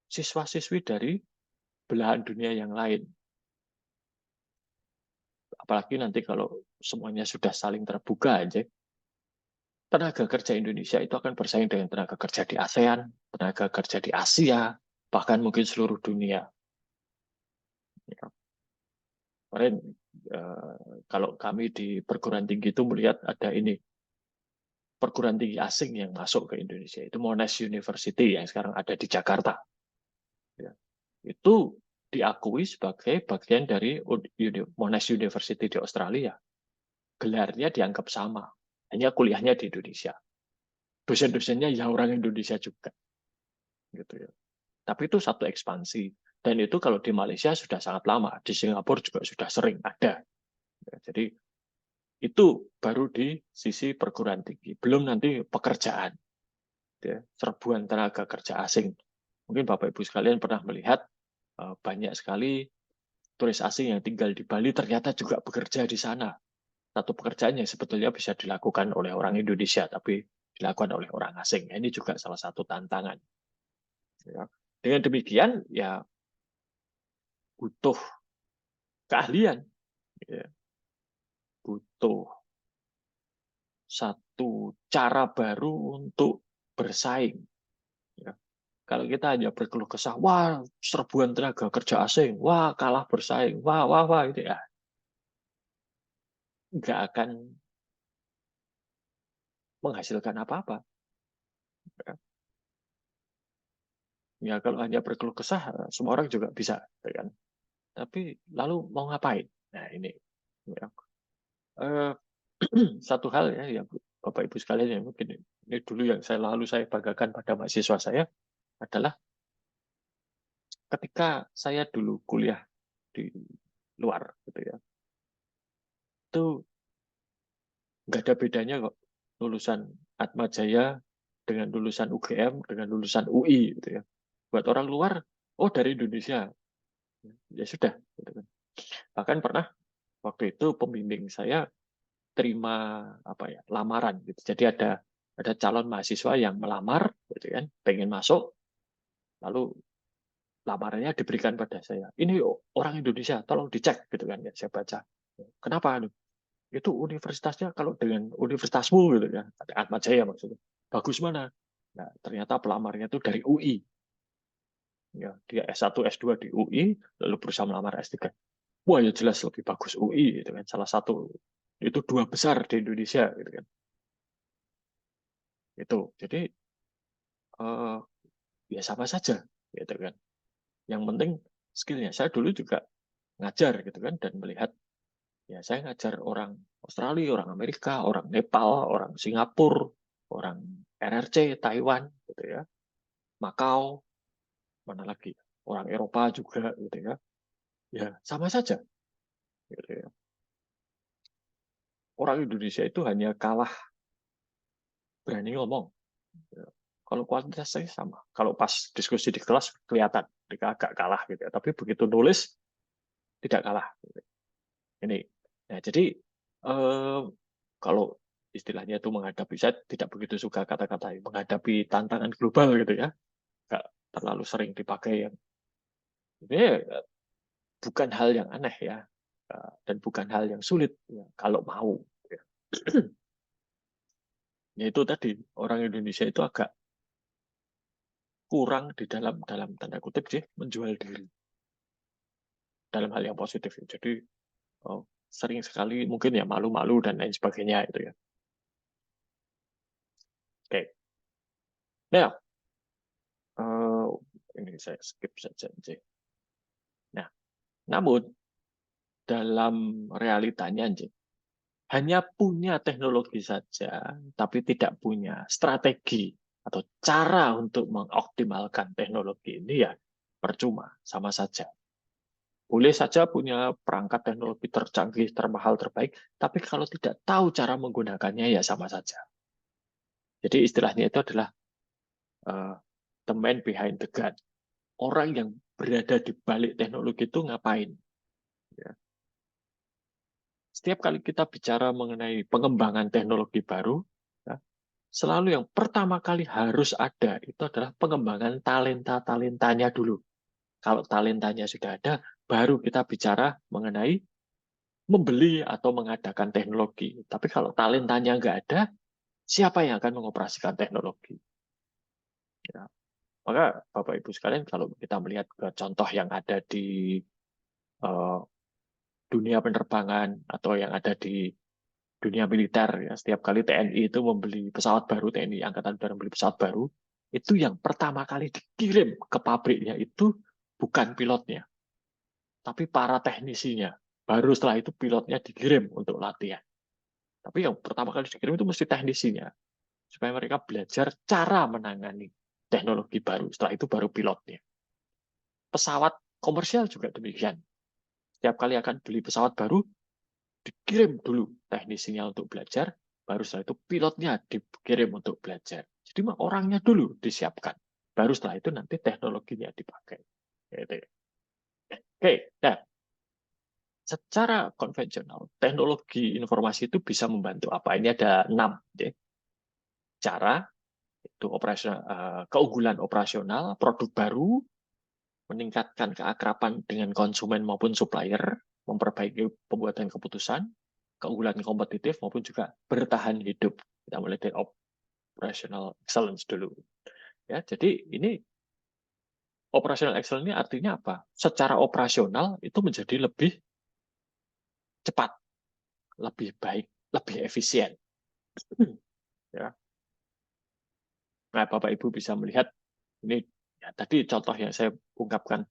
siswa siswi dari belahan dunia yang lain. Apalagi nanti kalau semuanya sudah saling terbuka aja, tenaga kerja Indonesia itu akan bersaing dengan tenaga kerja di ASEAN, tenaga kerja di Asia, bahkan mungkin seluruh dunia. Ya. Kemarin kalau kami di perguruan tinggi itu melihat ada ini perguruan tinggi asing yang masuk ke Indonesia, itu Monash University yang sekarang ada di Jakarta. Ya. Itu diakui sebagai bagian dari Monash University di Australia. Gelarnya dianggap sama, hanya kuliahnya di Indonesia. Dosen-dosennya ya orang Indonesia juga. Gitu ya. Tapi itu satu ekspansi. Dan itu kalau di Malaysia sudah sangat lama, di Singapura juga sudah sering ada. Ya, jadi Itu baru di sisi perguruan tinggi, belum nanti pekerjaan. Ya, serbuan tenaga kerja asing. Mungkin Bapak Ibu sekalian pernah melihat banyak sekali turis asing yang tinggal di Bali ternyata juga bekerja di sana. Satu pekerjaan yang sebetulnya bisa dilakukan oleh orang Indonesia, tapi dilakukan oleh orang asing. Ini juga salah satu tantangan. Ya. Dengan demikian, ya butuh keahlian, ya. Butuh satu cara baru untuk bersaing. Ya. Kalau kita hanya berkeluh kesah, wah serbuan tenaga kerja asing, wah kalah bersaing, wah itu ya nggak akan menghasilkan apa-apa. Ya. Ya, kalau hanya berkeluh kesah, semua orang juga bisa, ya kan? Tapi lalu mau ngapain? Nah ini ya. Eh, satu hal ya yang Bapak Ibu sekalian yang mungkin ini dulu yang saya banggakan pada mahasiswa saya adalah ketika saya dulu kuliah di luar, gitu ya, itu nggak ada bedanya kok lulusan Atma Jaya dengan lulusan UGM dengan lulusan UI, gitu ya. Buat orang luar, oh dari Indonesia, ya sudah. Gitu kan. Bahkan pernah waktu itu pembimbing saya terima apa ya lamaran, gitu. Jadi ada calon mahasiswa yang melamar, gitu kan, pengen masuk, lalu lamarannya diberikan pada saya. Ini orang Indonesia, tolong dicek, gitu kan ya. Saya baca. Kenapa? Itu universitasnya kalau dengan universitasmu, gitu ya, Atma Jaya maksudnya. Bagus mana? Nah, ternyata pelamarnya itu dari UI. Ya, dia S1, S2 di UI, lalu berusaha melamar S3. Wah, ya jelas lebih bagus UI, gitu kan. Salah satu itu dua besar di Indonesia, gitu kan. Itu. Jadi eh, ya sama saja, gitu kan. Yang penting skillnya. Saya dulu juga ngajar, gitu kan, dan melihat ya saya ngajar orang Australia, orang Amerika, orang Nepal, orang Singapura, orang RRC, Taiwan, gitu ya, Makau, mana lagi, orang Eropa juga, gitu ya. Ya sama saja, gitu ya. Orang Indonesia itu hanya kalah berani ngomong. Ya. Kalau kualitas saya sama. Kalau pas diskusi di kelas kelihatan mereka agak kalah gitu ya. Tapi begitu nulis tidak kalah. Gitu. Ini. Nah, jadi eh, kalau istilahnya itu menghadapi, saya tidak begitu suka kata-kata menghadapi tantangan global gitu ya. Nggak terlalu sering dipakai yang ini bukan hal yang aneh ya. Dan bukan hal yang sulit ya, kalau mau. Ya. Ya itu tadi orang Indonesia itu agak kurang di dalam dalam tanda kutip sih menjual diri dalam hal yang positif. Jadi sering sekali mungkin ya malu-malu dan lain sebagainya itu ya. Oke. Nah, eh, ini saya skip saja sih. Nah, namun dalam realitanya Anjing, hanya punya teknologi saja tapi tidak punya strategi atau cara untuk mengoptimalkan teknologi ini ya percuma, sama saja. Boleh saja punya perangkat teknologi tercanggih, termahal, terbaik, tapi kalau tidak tahu cara menggunakannya ya sama saja. Jadi istilahnya itu adalah uh, the man behind the gun. Orang yang berada di balik teknologi itu ngapain? Ya. Setiap kali kita bicara mengenai pengembangan teknologi baru, ya, selalu yang pertama kali harus ada itu adalah pengembangan talenta-talentanya dulu. Kalau talentanya sudah ada, baru kita bicara mengenai membeli atau mengadakan teknologi. Tapi kalau talentanya nggak ada, siapa yang akan mengoperasikan teknologi? Ya. Maka Bapak Ibu sekalian, kalau kita melihat ke contoh yang ada di uh, dunia penerbangan atau yang ada di dunia militer, ya, setiap kali TNI itu membeli pesawat baru, TNI Angkatan Udara membeli pesawat baru, itu yang pertama kali dikirim ke pabriknya itu bukan pilotnya, tapi para teknisinya. Baru setelah itu pilotnya dikirim untuk latihan. Tapi yang pertama kali dikirim itu mesti teknisinya, supaya mereka belajar cara menangani teknologi baru. Setelah itu baru pilotnya. Pesawat komersial juga demikian. Setiap kali akan beli pesawat baru, dikirim dulu teknisinya untuk belajar, baru setelah itu pilotnya dikirim untuk belajar. Jadi orangnya dulu disiapkan, baru setelah itu nanti teknologinya dipakai. Gitu. Oke, nah secara konvensional teknologi informasi itu bisa membantu apa? Ini ada 6 ya. Cara itu operasional, keunggulan operasional, produk baru, meningkatkan keakraban dengan konsumen maupun supplier, memperbaiki pembuatan keputusan, keunggulan kompetitif maupun juga bertahan hidup. Kita mulai dari operational excellence dulu. Ya, jadi ini operational excellence ini artinya apa? Secara operasional itu menjadi lebih cepat, lebih baik, lebih efisien. Ya. Nah, Bapak Ibu bisa melihat ini ya, tadi contoh yang saya ungkapkan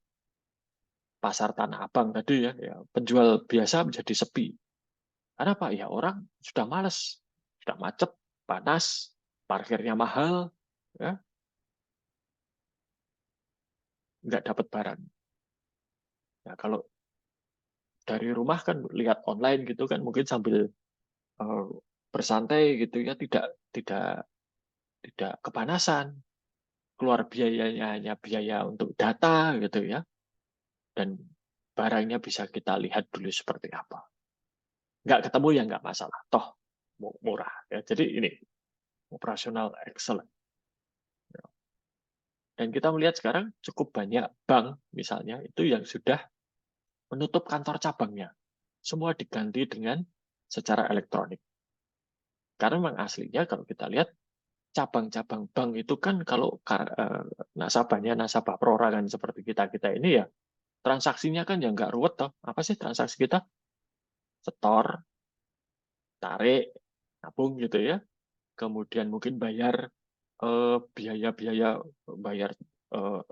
pasar Tanah Abang tadi ya, penjual biasa menjadi sepi. Karena apa? Ya orang sudah males, sudah macet, panas, parkirnya mahal, ya, nggak dapat barang. Nah, kalau dari rumah kan lihat online gitu kan mungkin sambil bersantai gitu ya, tidak tidak kepanasan, keluar biayanya hanya biaya untuk data gitu ya, dan barangnya bisa kita lihat dulu seperti apa. Nggak ketemu ya nggak masalah, toh murah. Ya. Jadi ini operasional excellent. Dan kita melihat sekarang cukup banyak bank misalnya itu yang sudah menutup kantor cabangnya. Semua diganti dengan secara elektronik. Karena memang aslinya kalau kita lihat cabang-cabang bank itu kan kalau nasabahnya nasabah perorangan seperti kita ini ya transaksinya kan ya nggak ruwet toh. Apa sih transaksi kita? Setor, tarik, nabung gitu ya. Kemudian mungkin bayar biaya-biaya, bayar eh,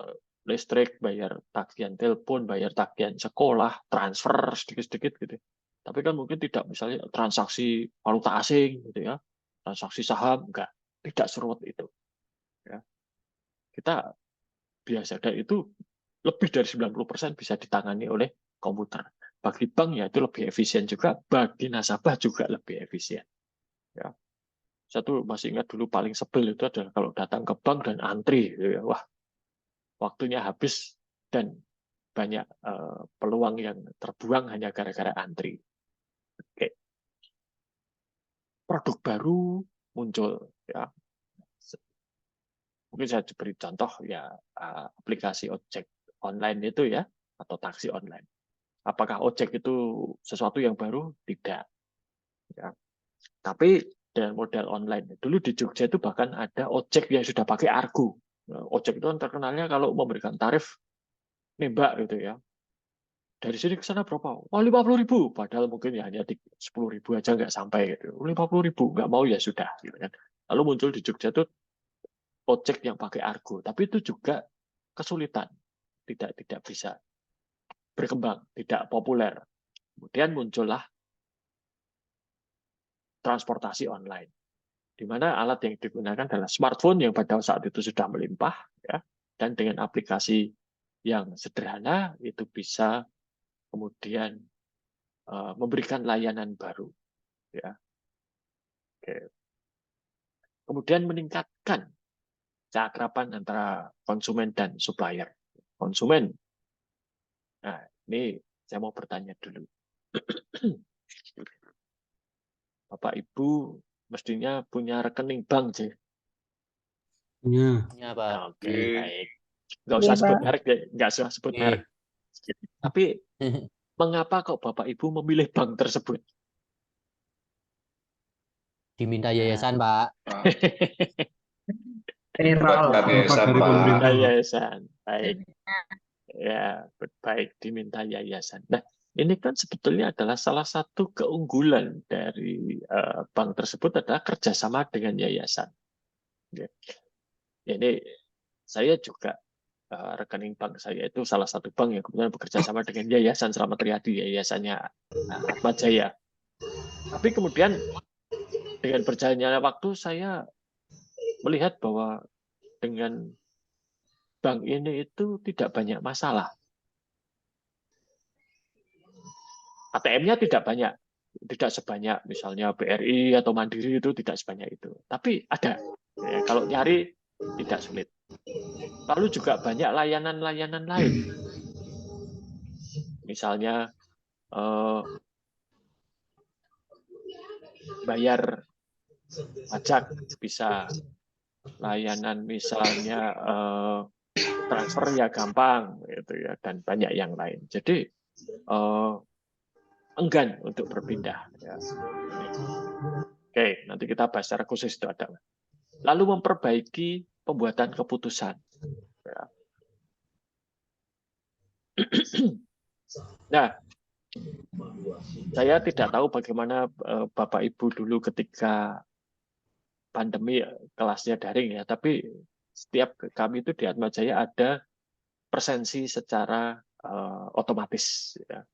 listrik, bayar tagihan telepon, bayar tagihan sekolah, transfer sedikit-sedikit gitu. Tapi kan mungkin tidak misalnya transaksi valuta asing gitu ya, transaksi saham enggak, tidak seruat itu. Ya. Kita biasa dan itu lebih dari 90% bisa ditangani oleh komputer. Bagi bank ya itu lebih efisien juga, bagi nasabah juga lebih efisien. Ya. Saya tuh masih ingat dulu paling sebel itu adalah kalau datang ke bank dan antri, gitu ya. Wah, waktunya habis dan banyak peluang yang terbuang hanya gara-gara antri. Oke. Produk baru muncul, ya. Mungkin saya beri contoh ya aplikasi ojek online itu ya atau taksi online. Apakah ojek itu sesuatu yang baru? Tidak. Ya. Tapi dengan model online. Dulu di Jogja itu bahkan ada ojek yang sudah pakai Argo. Nah, ojek itu kan terkenalnya kalau memberikan tarif nembak gitu ya. Dari sini ke sana berapa? Oh, 50.000. Padahal mungkin ya hanya 10.000 aja nggak sampai gitu. 50.000 nggak mau ya sudah. Gitu kan. Lalu muncul di Jogja itu ojek yang pakai Argo. Tapi itu juga kesulitan. Tidak bisa berkembang, tidak populer. Kemudian muncullah transportasi online, di mana alat yang digunakan adalah smartphone yang pada saat itu sudah melimpah, ya, dan dengan aplikasi yang sederhana itu bisa kemudian memberikan layanan baru, ya. Oke. Kemudian meningkatkan keakraban antara konsumen dan supplier. Konsumen, nah ini saya mau bertanya dulu. Bapak Ibu mestinya punya rekening bank, sih. Punya. Ya, Pak. Oke, baik. Nggak Iya, usah sebut Pak. merek, ya. Nggak usah sebut merek. Tapi mengapa kok Bapak Ibu memilih bank tersebut? Diminta yayasan, Pak. Payroll. Dampak dari pemerintah. Yayasan. Baik. Ya, baik, diminta yayasan. Nah, ini kan sebetulnya adalah salah satu keunggulan dari bank tersebut adalah kerjasama dengan yayasan. Ya. Ini saya juga rekening bank saya itu salah satu bank yang kemudian bekerja sama dengan Yayasan Selamat Riyadi, yayasannya Atma Jaya. Tapi kemudian dengan berjalannya waktu saya melihat bahwa dengan bank ini itu tidak banyak masalah. ATM-nya tidak banyak, Tidak sebanyak misalnya BRI atau Mandiri, itu tidak sebanyak itu. Tapi ada. Ya, kalau nyari tidak sulit. Lalu juga banyak layanan-layanan lain. Misalnya bayar pajak bisa, layanan misalnya transfer ya gampang gitu ya, dan banyak yang lain. Jadi enggan untuk berpindah ya. Oke, nanti kita bahas secara khusus itu adalah. Lalu memperbaiki pembuatan keputusan ya. Nah, saya tidak tahu bagaimana Bapak Ibu dulu ketika pandemi kelasnya daring ya, tapi setiap kami itu di Atmajaya ada presensi secara otomatis ya.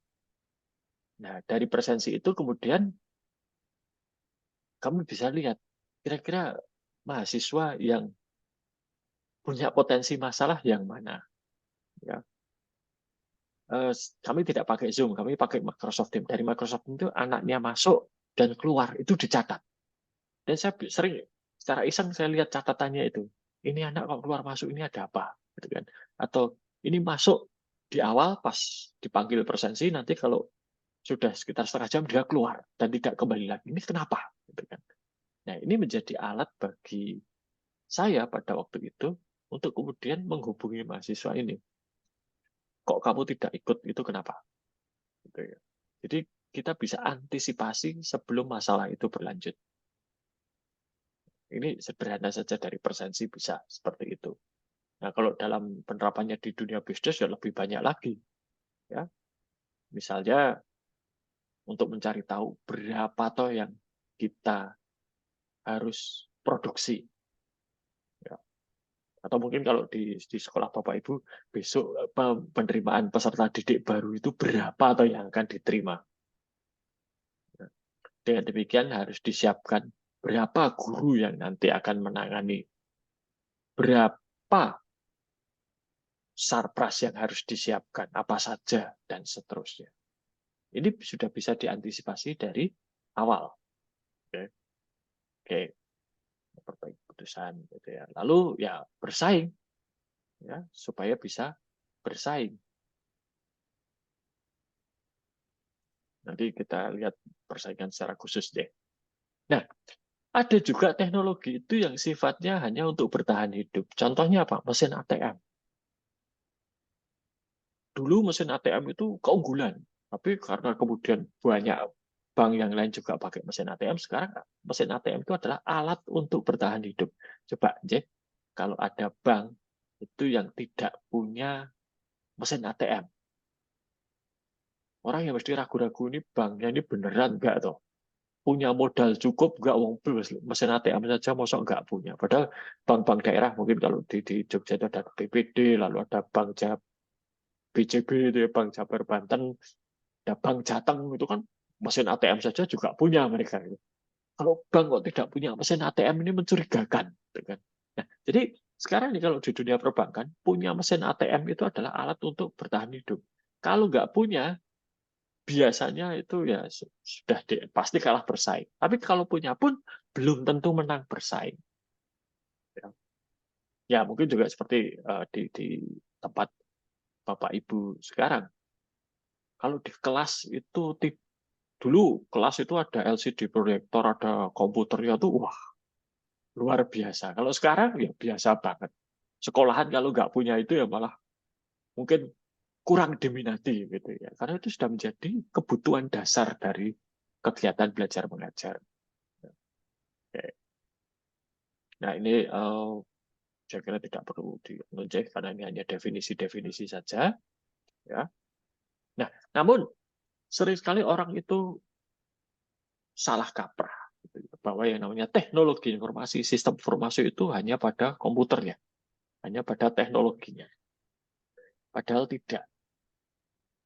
Nah, dari presensi itu kemudian kami bisa lihat kira-kira mahasiswa yang punya potensi masalah yang mana ya. Kami tidak pakai Zoom, kami pakai Microsoft Teams. Dari Microsoft Teams itu anaknya masuk dan keluar itu dicatat. Dan saya sering secara iseng saya lihat catatannya itu. Ini anak kok keluar masuk ini ada apa, gitu kan? Atau ini masuk di awal pas dipanggil presensi, nanti kalau sudah sekitar setengah jam dia keluar dan tidak kembali lagi. Ini kenapa? Gitu kan? Nah, ini menjadi alat bagi saya pada waktu itu untuk kemudian menghubungi mahasiswa ini. Kok kamu tidak ikut, itu kenapa? Gitu ya. Jadi kita bisa antisipasi sebelum masalah itu berlanjut. Ini sederhana saja dari presensi bisa seperti itu. Nah, kalau dalam penerapannya di dunia bisnis ya lebih banyak lagi. Ya. Misalnya untuk mencari tahu berapa toh yang kita harus produksi. Ya. Atau mungkin kalau di sekolah Bapak Ibu, besok penerimaan peserta didik baru itu berapa atau yang akan diterima. Dengan demikian harus disiapkan berapa guru yang nanti akan menangani, berapa sarpras yang harus disiapkan, apa saja, dan seterusnya. Ini sudah bisa diantisipasi dari awal. Oke. Oke. Memperbaiki keputusan gitu ya. Lalu ya bersaing ya, supaya bisa bersaing. Nanti kita lihat persaingan secara khusus deh. Nah, ada juga teknologi itu yang sifatnya hanya untuk bertahan hidup. Contohnya apa? Mesin ATM. Dulu mesin ATM itu keunggulan, tapi karena kemudian banyak bank yang lain juga pakai mesin ATM, sekarang mesin ATM itu adalah alat untuk bertahan hidup. Coba, Jack, kalau ada bank itu yang tidak punya mesin ATM, orang yang mesti ragu-ragu ini banknya ini beneran enggak toh? Punya modal cukup enggak, wong mesin ATM saja mosok enggak punya. Padahal bank-bank daerah mungkin kalau di Jogja itu ada BPD, lalu ada Bank BCB, itu ya, Bank Jabar Banten, ada Bank Jateng, itu kan mesin ATM saja juga punya mereka. Kalau bank kok tidak punya mesin ATM, ini mencurigakan. Gitu kan. Nah, jadi sekarang nih kalau di dunia perbankan, punya mesin ATM itu adalah alat untuk bertahan hidup. Kalau nggak punya, biasanya itu ya sudah pasti kalah bersaing. Tapi kalau punya pun belum tentu menang bersaing. Ya mungkin juga seperti di tempat Bapak Ibu sekarang. Kalau di kelas itu dulu kelas itu ada LCD proyektor, ada komputernya tuh wah luar biasa. Kalau sekarang ya biasa banget. Sekolahan kalau nggak punya itu ya malah mungkin kurang diminati gitu ya. Karena itu sudah menjadi kebutuhan dasar dari kegiatan belajar mengajar. Oke. Nah ini saya kira tidak perlu diuji karena ini hanya definisi-definisi saja. Ya. Nah, namun sering sekali orang itu salah kaprah gitu, bahwa yang namanya teknologi informasi, sistem informasi itu hanya pada komputernya, hanya pada teknologinya. Padahal tidak.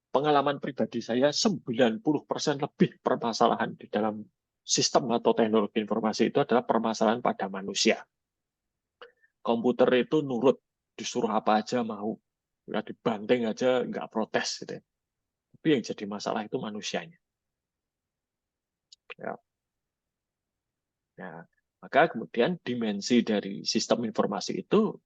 Pengalaman pribadi saya 90% lebih permasalahan di dalam sistem atau teknologi informasi itu adalah permasalahan pada manusia. Komputer itu nurut, disuruh apa aja mau, ya dibanting aja nggak protes gitu. Tapi yang jadi masalah itu manusianya. Ya. Nah, maka kemudian dimensi dari sistem informasi itu,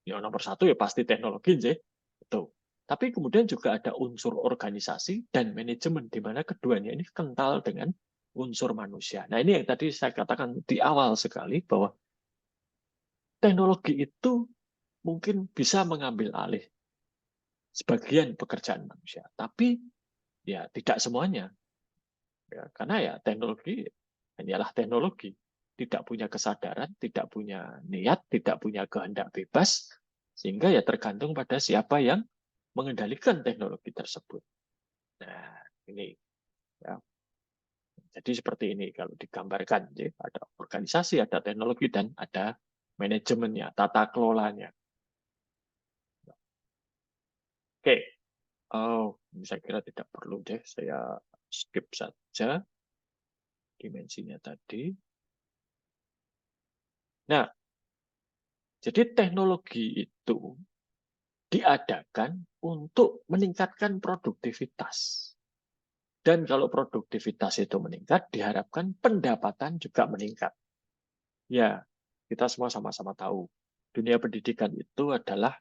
ya nomor satu ya pasti teknologi, itu. Tapi kemudian juga ada unsur organisasi dan manajemen, di mana keduanya ini kental dengan unsur manusia. Nah, ini yang tadi saya katakan di awal sekali, bahwa teknologi itu mungkin bisa mengambil alih sebagian pekerjaan manusia, tapi ya tidak semuanya. Ya, karena ya teknologi hanyalah teknologi, tidak punya kesadaran, tidak punya niat, tidak punya kehendak bebas, sehingga ya tergantung pada siapa yang mengendalikan teknologi tersebut. Nah, ini ya. Jadi seperti ini kalau digambarkan, ya, ada organisasi, ada teknologi, dan ada manajemennya, tata kelolanya. Oke, saya kira tidak perlu deh, saya skip saja dimensinya tadi. Nah, jadi teknologi itu diadakan untuk meningkatkan produktivitas. Dan kalau produktivitas itu meningkat, diharapkan pendapatan juga meningkat. Ya, kita semua sama-sama tahu, dunia pendidikan itu adalah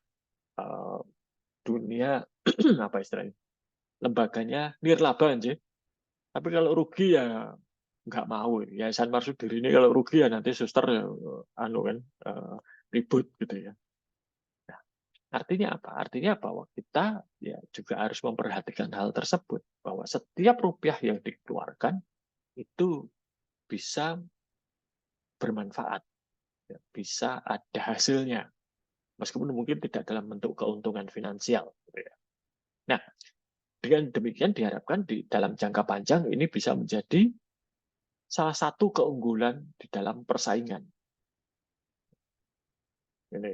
dunia apa istilahnya, lembaganya nirlaba aja. Tapi kalau rugi ya nggak mau. Yayasan Marsudiri ini kalau rugi ya nanti suster ribut gitu ya. Nah, artinya apa? Artinya bahwa kita ya juga harus memperhatikan hal tersebut, bahwa setiap rupiah yang dikeluarkan itu bisa bermanfaat, ya, bisa ada hasilnya, meskipun mungkin tidak dalam bentuk keuntungan finansial. Gitu ya. Nah, dengan demikian diharapkan di dalam jangka panjang ini bisa menjadi salah satu keunggulan di dalam persaingan. Ini.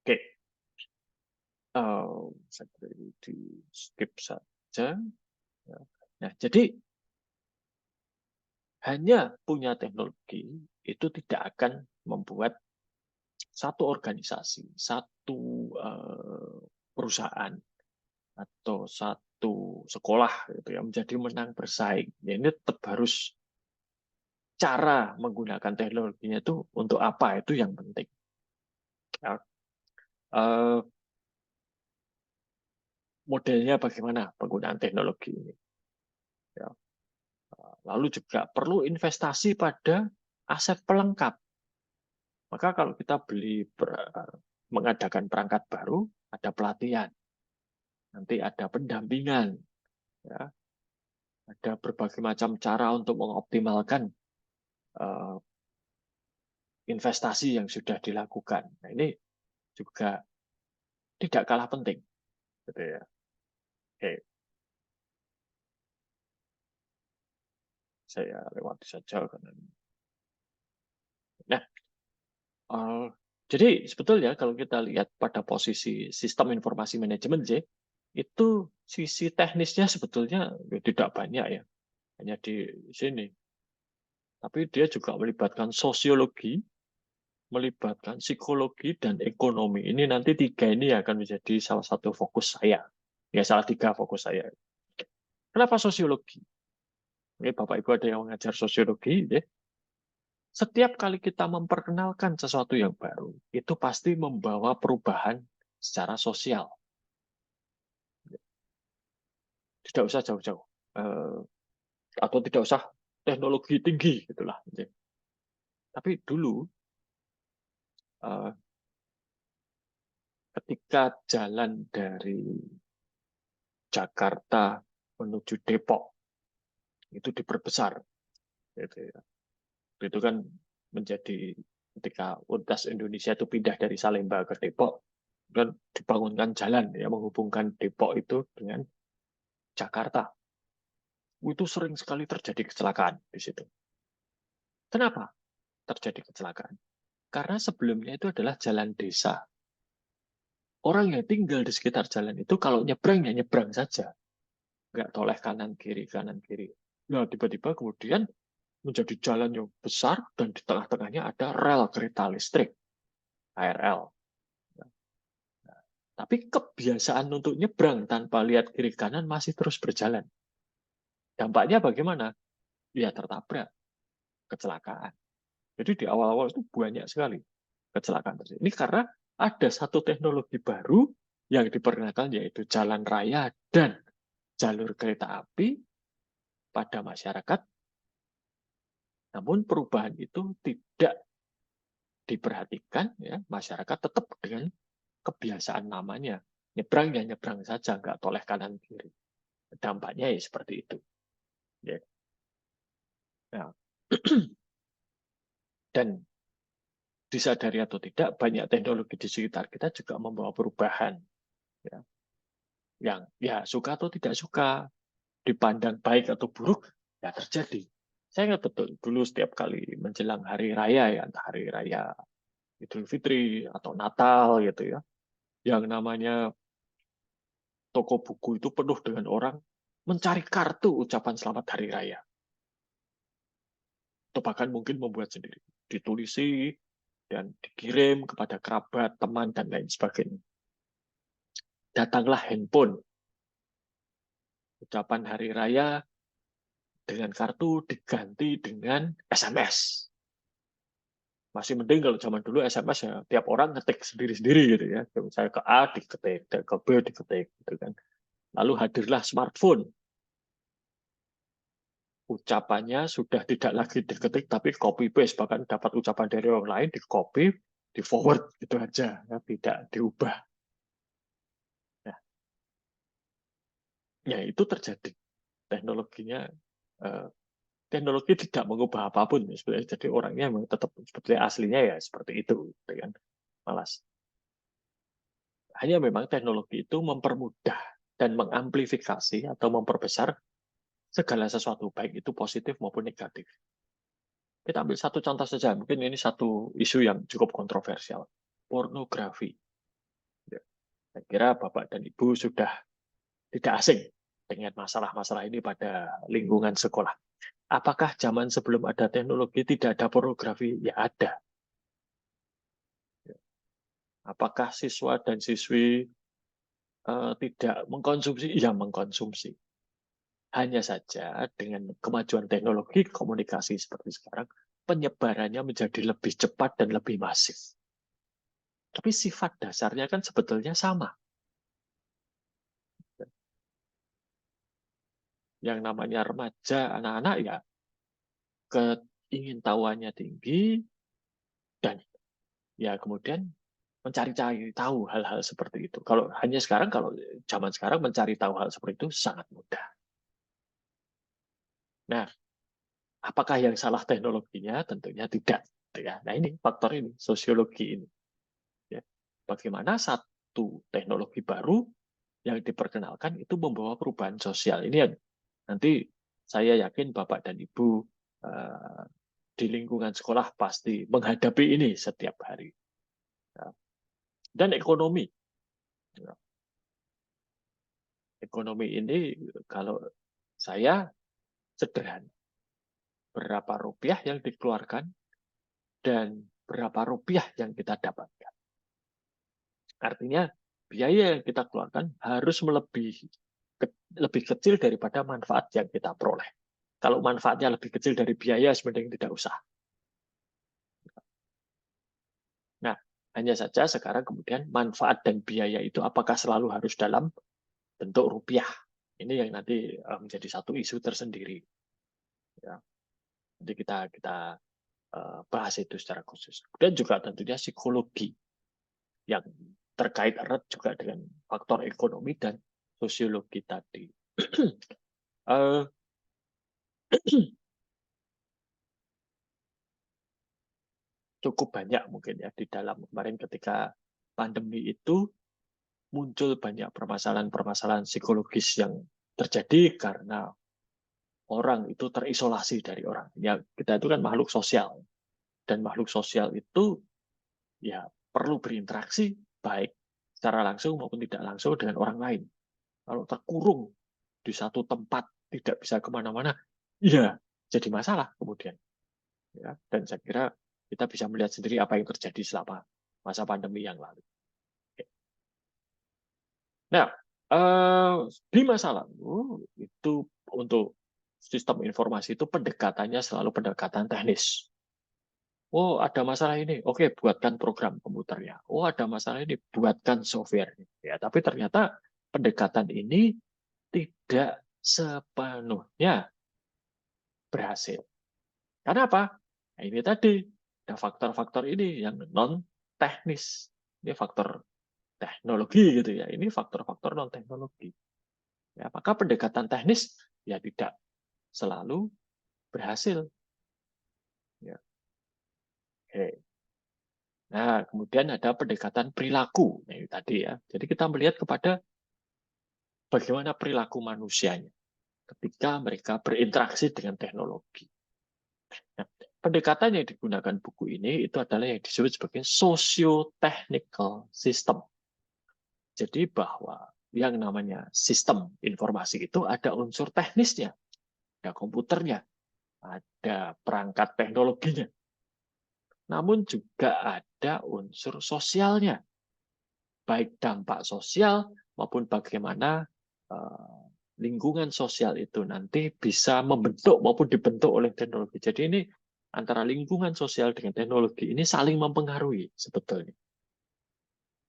Oke, saya di skip saja. Nah, jadi hanya punya teknologi itu tidak akan membuat satu organisasi, satu perusahaan, atau satu sekolah gitu ya menjadi menang bersaing. Ya, ini tetap harus cara menggunakan teknologinya itu untuk apa, itu yang penting. Ya. Modelnya bagaimana penggunaan teknologi ini. Ya. Lalu juga perlu investasi pada aset pelengkap. Maka kalau kita mengadakan perangkat baru, ada pelatihan, nanti ada pendampingan, ya, ada berbagai macam cara untuk mengoptimalkan investasi yang sudah dilakukan. Nah, ini juga tidak kalah penting, gitu ya. Oke, saya lewati saja karena. Nah, jadi sebetulnya kalau kita lihat pada posisi sistem informasi manajemen, itu sisi teknisnya sebetulnya tidak banyak ya, hanya di sini. Tapi dia juga melibatkan sosiologi, melibatkan psikologi, dan ekonomi. Ini nanti tiga ini akan menjadi salah satu fokus saya. Ya, salah tiga fokus saya. Kenapa sosiologi? Ini Bapak Ibu ada yang mengajar sosiologi, ya. Setiap kali kita memperkenalkan sesuatu yang baru, itu pasti membawa perubahan secara sosial. Tidak usah jauh-jauh. Atau tidak usah teknologi tinggi, gitulah. Tapi dulu, ketika jalan dari Jakarta menuju Depok, itu diperbesar. Itu kan menjadi ketika Universitas Indonesia itu pindah dari Salemba ke Depok, dan dibangunkan jalan yang menghubungkan Depok itu dengan Jakarta. Itu sering sekali terjadi kecelakaan di situ. Kenapa terjadi kecelakaan? Karena sebelumnya itu adalah jalan desa. Orang yang tinggal di sekitar jalan itu kalau nyebrang ya nyebrang saja. Nggak toleh kanan kiri. Nah, tiba-tiba kemudian menjadi jalan yang besar dan di tengah-tengahnya ada rel kereta listrik, KRL. Tapi kebiasaan untuk nyebrang tanpa lihat kiri kanan masih terus berjalan. Dampaknya bagaimana? Ya tertabrak, kecelakaan. Jadi di awal-awal itu banyak sekali kecelakaan terjadi. Ini karena ada satu teknologi baru yang diperkenalkan, yaitu jalan raya dan jalur kereta api pada masyarakat. Namun perubahan itu tidak diperhatikan, ya, masyarakat tetap dengan kebiasaan namanya. Nyebrang ya nyebrang saja, nggak toleh kanan kiri. Dampaknya ya seperti itu. Ya. Nah, dan disadari atau tidak, banyak teknologi di sekitar kita juga membawa perubahan. Ya. Yang ya suka atau tidak suka, dipandang baik atau buruk, ya terjadi. Saya ingat betul, dulu setiap kali menjelang hari raya, ya, entah hari raya Idul Fitri atau Natal gitu ya, yang namanya toko buku itu penuh dengan orang mencari kartu ucapan selamat hari raya. Atau bahkan mungkin membuat sendiri. Ditulisi dan dikirim kepada kerabat, teman, dan lain sebagainya. Datanglah handphone. Ucapan hari raya dengan kartu diganti dengan SMS. Masih mending kalau zaman dulu SMS ya tiap orang ngetik sendiri-sendiri gitu ya. Misalnya ke A diketik, ke B diketik gitu kan. Lalu hadirlah smartphone. Ucapannya sudah tidak lagi diketik tapi copy paste, bahkan dapat ucapan dari orang lain di copy, di forward gitu aja, ya, tidak diubah. Nah, ya itu terjadi. Teknologinya teknologi tidak mengubah apapun sebenarnya. Jadi orangnya memang tetap seperti aslinya ya seperti itu, gitu kan. Malas. Hanya memang teknologi itu mempermudah dan mengamplifikasi atau memperbesar segala sesuatu, baik itu positif maupun negatif. Kita ambil satu contoh saja, mungkin ini satu isu yang cukup kontroversial, pornografi. Ya, saya kira Bapak dan Ibu sudah tidak asing dengan masalah-masalah ini pada lingkungan sekolah. Apakah zaman sebelum ada teknologi tidak ada pornografi? Ya ada. Apakah siswa dan siswi tidak mengkonsumsi? Ya mengkonsumsi. Hanya saja dengan kemajuan teknologi komunikasi seperti sekarang, penyebarannya menjadi lebih cepat dan lebih masif. Tapi sifat dasarnya kan sebetulnya sama. Yang namanya remaja, anak-anak ya keingintahuannya tinggi, dan ya kemudian mencari-cari tahu hal-hal seperti itu. Kalau hanya sekarang, kalau zaman sekarang mencari tahu hal seperti itu sangat mudah. Nah, apakah yang salah teknologinya? Tentunya tidak. Nah ini faktor ini, sosiologi ini. Ya. Bagaimana satu teknologi baru yang diperkenalkan itu membawa perubahan sosial. Ini yang nanti saya yakin Bapak dan Ibu di lingkungan sekolah pasti menghadapi ini setiap hari. Dan ekonomi. Ekonomi ini kalau saya sederhana. Berapa rupiah yang dikeluarkan dan berapa rupiah yang kita dapatkan. Artinya biaya yang kita keluarkan harus lebih kecil daripada manfaat yang kita peroleh. Kalau manfaatnya lebih kecil dari biaya, sebenarnya tidak usah. Nah, hanya saja sekarang kemudian manfaat dan biaya itu apakah selalu harus dalam bentuk rupiah? Ini yang nanti menjadi satu isu tersendiri. Ya. Nanti kita bahas itu secara khusus. Dan juga tentunya psikologi yang terkait erat juga dengan faktor ekonomi dan sosiologi tadi. Cukup banyak mungkin ya di dalam kemarin ketika pandemi itu muncul banyak permasalahan-permasalahan psikologis yang terjadi karena orang itu terisolasi dari orang. Ya, kita itu kan makhluk sosial, dan makhluk sosial itu ya perlu berinteraksi baik secara langsung maupun tidak langsung dengan orang lain. Kalau terkurung di satu tempat tidak bisa kemana-mana, ya jadi masalah kemudian. Ya, dan saya kira kita bisa melihat sendiri apa yang terjadi selama masa pandemi yang lalu. Nah, di masa lalu itu untuk sistem informasi itu pendekatannya selalu pendekatan teknis. Oh, ada masalah ini. Oke, buatkan program komputernya. Oh, ada masalah ini, buatkan software. Ya, tapi ternyata pendekatan ini tidak sepenuhnya berhasil. Karena apa? Nah, ini tadi ada faktor-faktor ini yang non teknis. Ini faktor teknologi gitu ya. Ini faktor-faktor non teknologi. Ya, maka pendekatan teknis ya tidak selalu berhasil. Ya. Oke. Nah, kemudian ada pendekatan perilaku. Nah, ini tadi ya. Jadi kita melihat kepada bagaimana perilaku manusianya ketika mereka berinteraksi dengan teknologi. Nah, pendekatan yang digunakan buku ini itu adalah yang disebut sebagai socio-technical system. Jadi bahwa yang namanya sistem informasi itu ada unsur teknisnya, ada komputernya, ada perangkat teknologinya. Namun juga ada unsur sosialnya, baik dampak sosial maupun bagaimana lingkungan sosial itu nanti bisa membentuk maupun dibentuk oleh teknologi. Jadi ini antara lingkungan sosial dengan teknologi ini saling mempengaruhi sebetulnya.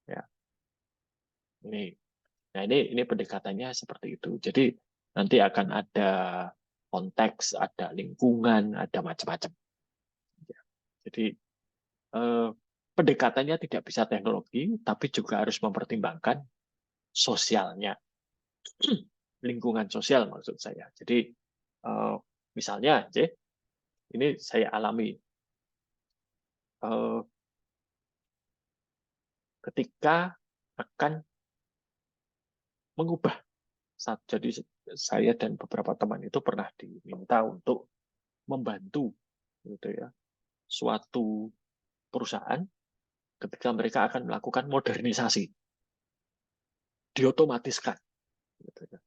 Ya, ini pendekatannya seperti itu. Jadi nanti akan ada konteks, ada lingkungan, ada macam-macam. Jadi pendekatannya tidak bisa teknologi, tapi juga harus mempertimbangkan sosialnya, lingkungan sosial maksud saya. Jadi misalnya, ini saya alami ketika akan mengubah. Jadi saya dan beberapa teman itu pernah diminta untuk membantu, gitu ya, suatu perusahaan ketika mereka akan melakukan modernisasi, diotomatiskan. Gitu ya.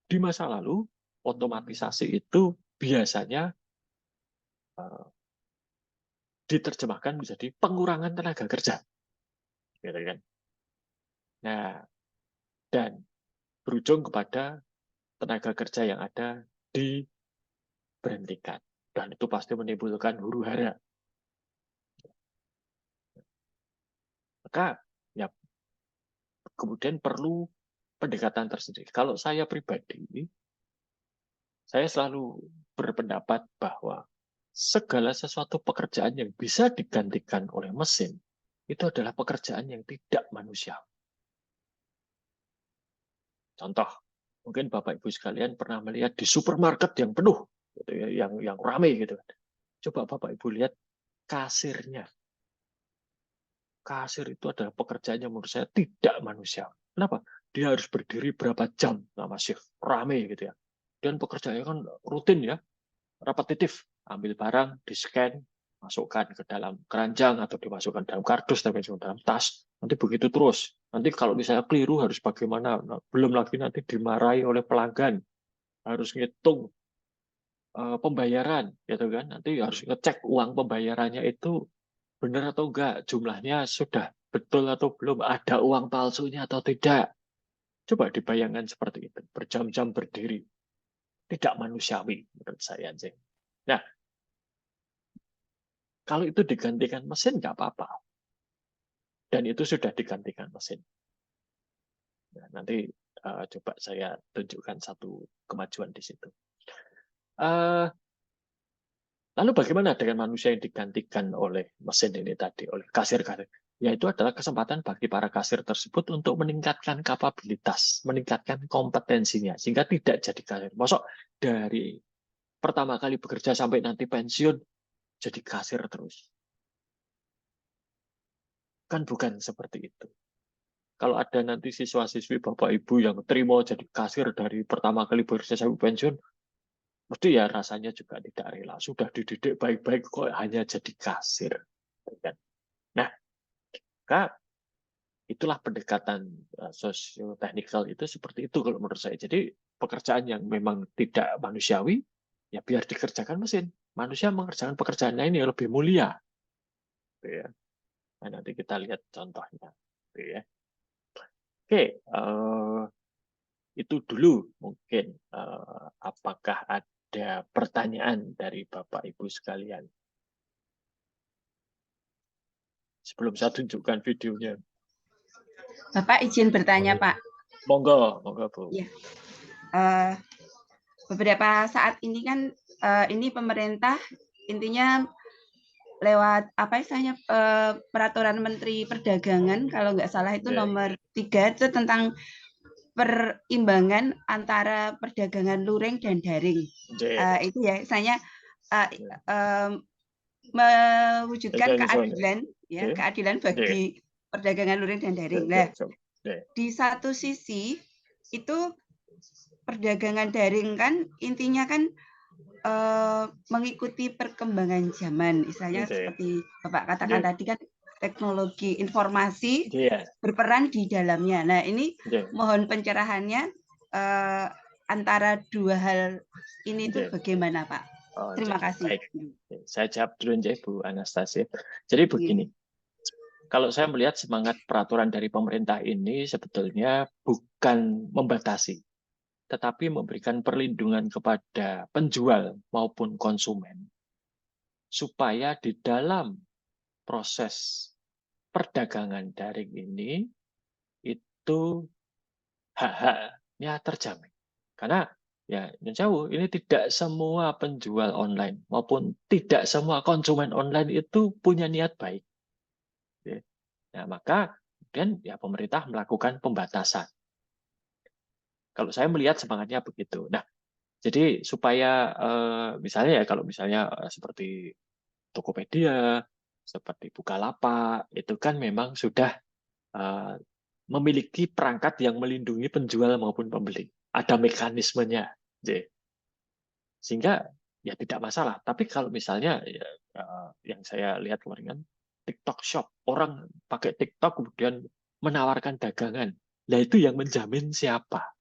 Di masa lalu, otomatisasi itu biasanya diterjemahkan menjadi pengurangan tenaga kerja. Gitu kan? Nah, dan berujung kepada tenaga kerja yang ada diberhentikan. Dan itu pasti menimbulkan huru-hara. Maka ya kemudian perlu pendekatan tersendiri. Kalau saya pribadi, saya selalu berpendapat bahwa segala sesuatu pekerjaan yang bisa digantikan oleh mesin itu adalah pekerjaan yang tidak manusiawi. Contoh, mungkin Bapak Ibu sekalian pernah melihat di supermarket yang penuh, gitu ya, yang ramai gitu. Coba Bapak Ibu lihat kasirnya. Kasir itu adalah pekerjaan yang menurut saya tidak manusiawi. Kenapa? Dia harus berdiri berapa jam selama shift, ramai gitu ya. Dan pekerjaannya kan rutin ya, repetitif. Ambil barang, di-scan, masukkan ke dalam keranjang atau dimasukkan dalam kardus, tapi dalam tas. Nanti begitu terus. Nanti kalau misalnya keliru harus bagaimana? Nah, belum lagi nanti dimarahi oleh pelanggan. Harus ngitung pembayaran, gitu kan? Nanti harus ngecek uang pembayarannya itu benar atau enggak, jumlahnya sudah betul atau belum, ada uang palsunya atau tidak. Coba dibayangkan seperti itu, berjam-jam berdiri. Tidak manusiawi menurut saya. Nah, kalau itu digantikan mesin nggak apa-apa. Dan itu sudah digantikan mesin. Nah, nanti coba saya tunjukkan satu kemajuan di situ. Lalu bagaimana dengan manusia yang digantikan oleh mesin ini tadi, oleh kasir-kasir? Yaitu adalah kesempatan bagi para kasir tersebut untuk meningkatkan kapabilitas, meningkatkan kompetensinya, sehingga tidak jadi kasir. Masuk dari pertama kali bekerja sampai nanti pensiun, jadi kasir terus. Kan bukan seperti itu. Kalau ada nanti siswa-siswi Bapak Ibu yang terima jadi kasir dari pertama kali bekerja sampai pensiun, mesti ya rasanya juga tidak rela. Sudah dididik baik-baik kok hanya jadi kasir. Nah, maka itulah pendekatan sosio-teknikal itu seperti itu kalau menurut saya. Jadi pekerjaan yang memang tidak manusiawi, ya biar dikerjakan mesin. Manusia mengerjakan pekerjaan lain yang lebih mulia. Nah, nanti kita lihat contohnya. Oke, Itu dulu mungkin apakah ada pertanyaan dari Bapak Ibu sekalian sebelum saya tunjukkan videonya. Bapak izin bertanya, Pak. Monggo, monggo Bu. Ya. Beberapa saat ini kan ini pemerintah intinya lewat apa istilahnya peraturan Menteri Perdagangan kalau nggak salah itu nomor 3 itu tentang perimbangan antara perdagangan luring dan daring. Itu ya, misalnya mewujudkan keadilan, ya, keadilan bagi perdagangan luring dan daring. Nah, di satu sisi itu perdagangan daring kan intinya kan mengikuti perkembangan zaman, misalnya seperti Bapak katakan tadi kan teknologi informasi berperan di dalamnya. Nah, ini mohon pencerahannya antara dua hal ini itu bagaimana, Pak? Terima kasih. Baik. Saya jawab dulu aja, Bu Anastasia. Jadi begini, kalau saya melihat semangat peraturan dari pemerintah ini sebetulnya bukan membatasi, tetapi memberikan perlindungan kepada penjual maupun konsumen, supaya di dalam proses perdagangan daring ini, itu hak-haknya terjamin. Karena ya jauh, ini tidak semua penjual online maupun tidak semua konsumen online itu punya niat baik. Nah, maka kemudian ya pemerintah melakukan pembatasan. Kalau saya melihat semangatnya begitu. Nah, jadi supaya misalnya ya kalau misalnya seperti Tokopedia, seperti Bukalapak, itu kan memang sudah memiliki perangkat yang melindungi penjual maupun pembeli. Ada mekanismenya. Sehingga ya tidak masalah. Tapi kalau misalnya ya, yang saya lihat kemarin kan TikTok Shop, orang pakai TikTok kemudian menawarkan dagangan. Nah, itu yang menjamin siapa?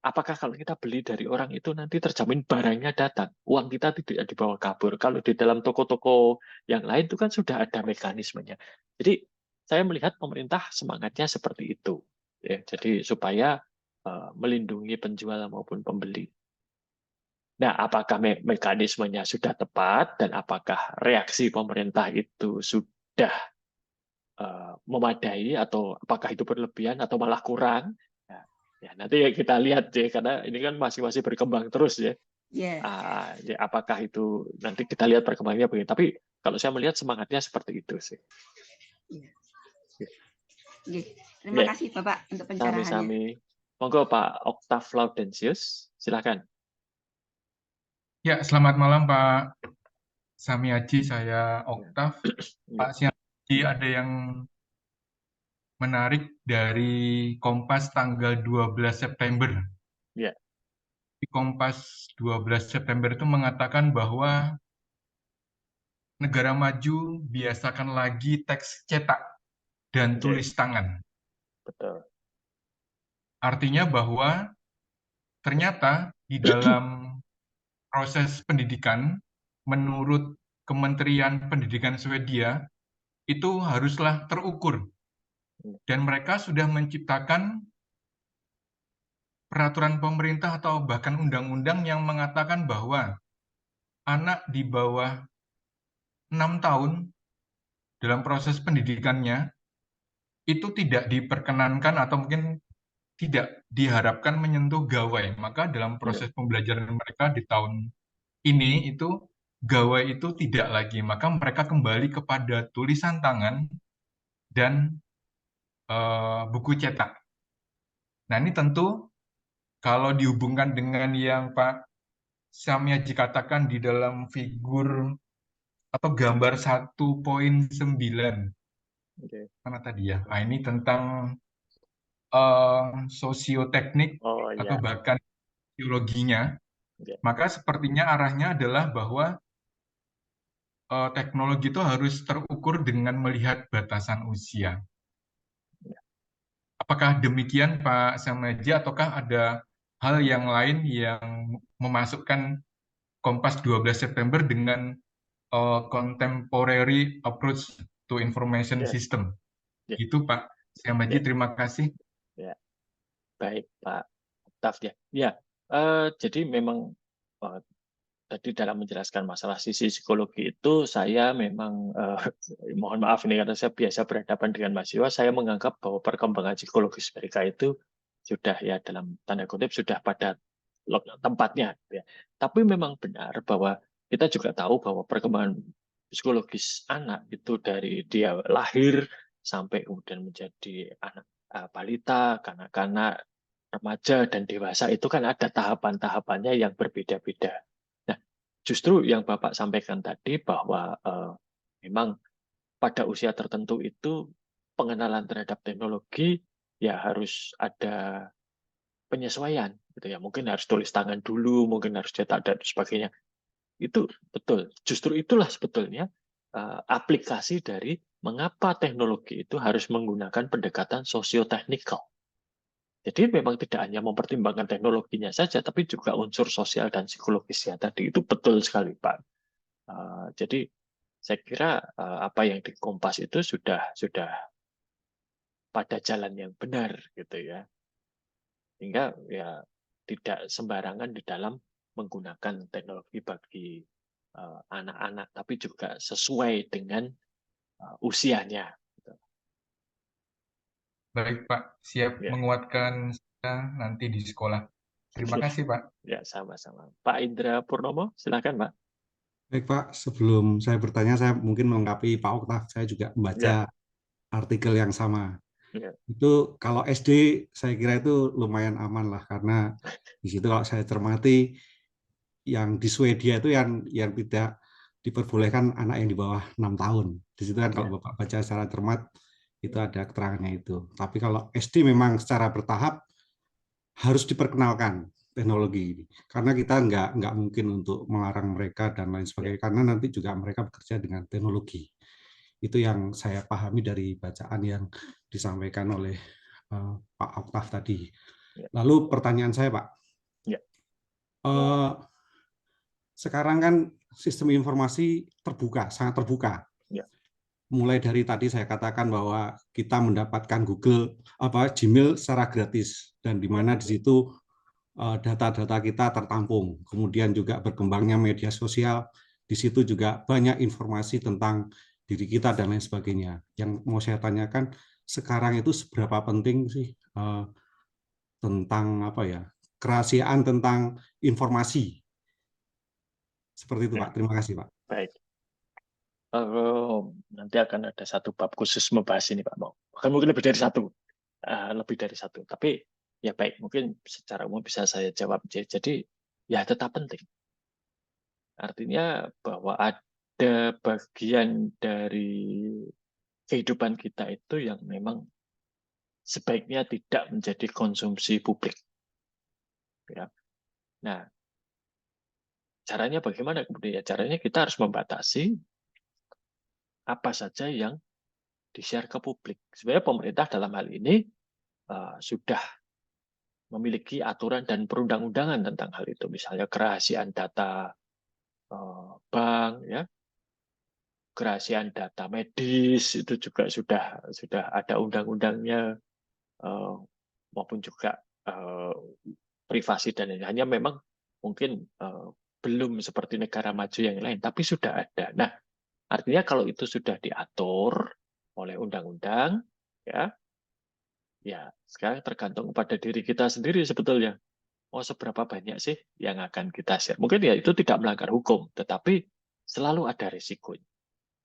Apakah kalau kita beli dari orang itu nanti terjamin barangnya datang, uang kita tidak dibawa kabur? Kalau di dalam toko-toko yang lain itu kan sudah ada mekanismenya. Jadi saya melihat pemerintah semangatnya seperti itu, ya. Jadi supaya melindungi penjual maupun pembeli. Nah, apakah mekanismenya sudah tepat dan apakah reaksi pemerintah itu sudah memadai atau apakah itu berlebihan atau malah kurang? Ya, nanti kita lihat ya, karena ini kan masih berkembang terus ya. Yes. Ya, apakah itu nanti kita lihat perkembangannya begini. Tapi kalau saya melihat semangatnya seperti itu sih. Terima kasih Bapak untuk pencerahannya. Sami-sami. Monggo Pak Octav Laudensius, silakan. Ya, selamat malam Pak Samiaji, saya Octav. Pak Samiaji, ada yang menarik dari Kompas tanggal 12 September. Ya. Di Kompas 12 September itu mengatakan bahwa negara maju biasakan lagi teks cetak dan tulis tangan. Betul. Artinya bahwa ternyata di dalam proses pendidikan, menurut Kementerian Pendidikan Swedia, itu haruslah terukur. Dan mereka sudah menciptakan peraturan pemerintah atau bahkan undang-undang yang mengatakan bahwa anak di bawah 6 tahun dalam proses pendidikannya itu tidak diperkenankan atau mungkin tidak diharapkan menyentuh gawai. Maka dalam proses pembelajaran mereka di tahun ini itu gawai itu tidak lagi. Maka mereka kembali kepada tulisan tangan dan buku cetak. Nah, ini tentu kalau dihubungkan dengan yang Pak Samiaji katakan di dalam figur atau gambar 1.9. Mana tadi ya? Nah, ini tentang sosioteknik atau bahkan biologinya. Maka sepertinya arahnya adalah bahwa teknologi itu harus terukur dengan melihat batasan usia. Apakah demikian Pak Samiaji ataukah ada hal yang lain yang memasukkan Kompas 12 September dengan contemporary approach to information system? Itu Pak Samiaji, terima kasih. Ya, baik Pak Oktaf ya. Ya, jadi memang tadi dalam menjelaskan masalah sisi psikologi itu saya memang mohon maaf ini karena saya biasa berhadapan dengan mahasiswa, saya menganggap bahwa perkembangan psikologis mereka itu sudah ya dalam tanda kutip sudah pada tempatnya. Ya. Tapi memang benar bahwa kita juga tahu bahwa perkembangan psikologis anak itu dari dia lahir sampai kemudian menjadi anak balita, kanak-kanak, remaja dan dewasa itu kan ada tahapan-tahapannya yang berbeda-beda. Nah, justru yang Bapak sampaikan tadi bahwa memang pada usia tertentu itu pengenalan terhadap teknologi ya harus ada penyesuaian gitu ya. Mungkin harus tulis tangan dulu, mungkin harus cetak dan sebagainya. Itu betul. Justru itulah sebetulnya aplikasi dari mengapa teknologi itu harus menggunakan pendekatan sosioteknikal. Jadi memang tidak hanya mempertimbangkan teknologinya saja, tapi juga unsur sosial dan psikologisnya tadi itu betul sekali, Pak. Jadi saya kira apa yang di Kompas itu sudah pada jalan yang benar gitu ya, sehingga ya tidak sembarangan di dalam menggunakan teknologi bagi anak-anak, tapi juga sesuai dengan usianya. Baik Pak, siap Ya. menguatkan saya nanti di sekolah. Terima kasih Pak. Ya, sama-sama. Pak Indra Purnomo, silakan Pak. Baik Pak, sebelum saya bertanya, saya mungkin melengkapi Pak Oktaf. Saya juga membaca artikel yang sama. Itu kalau SD saya kira itu lumayan aman lah, karena di situ kalau saya cermati yang di Swedia itu yang tidak diperbolehkan anak yang di bawah 6 tahun. Di situ kan kalau Bapak baca secara cermat itu ada keterangannya itu. Tapi kalau SD memang secara bertahap harus diperkenalkan teknologi ini, karena kita nggak mungkin untuk melarang mereka dan lain sebagainya, karena nanti juga mereka bekerja dengan teknologi. Itu yang saya pahami dari bacaan yang disampaikan oleh Pak Oktaf tadi. Lalu pertanyaan saya Pak, sekarang kan sistem informasi terbuka, sangat terbuka. Mulai dari tadi saya katakan bahwa kita mendapatkan Gmail secara gratis, dan di mana di situ data-data kita tertampung. Kemudian juga berkembangnya media sosial, di situ juga banyak informasi tentang diri kita dan lain sebagainya. Yang mau saya tanyakan, sekarang itu seberapa penting sih tentang kerahasiaan tentang informasi? Seperti itu Pak. Terima kasih Pak. Baik. Nanti akan ada satu bab khusus membahas ini Pak. Bahkan mungkin lebih dari satu. Tapi ya baik, mungkin secara umum bisa saya jawab. Jadi ya tetap penting. Artinya bahwa ada bagian dari kehidupan kita itu yang memang sebaiknya tidak menjadi konsumsi publik. Ya. Nah, caranya bagaimana kemudian? Caranya kita harus membatasi apa saja yang di-share ke publik. Sebenarnya pemerintah dalam hal ini sudah memiliki aturan dan perundang-undangan tentang hal itu. Misalnya kerahasiaan data bank, ya, kerahasiaan data medis itu juga sudah ada undang-undangnya, maupun juga privasi dan lain-lain. Hanya memang mungkin belum seperti negara maju yang lain, tapi sudah ada. Nah, artinya kalau itu sudah diatur oleh undang-undang, ya sekarang tergantung pada diri kita sendiri sebetulnya. Seberapa banyak sih yang akan kita share? Mungkin ya itu tidak melanggar hukum, tetapi selalu ada risikonya.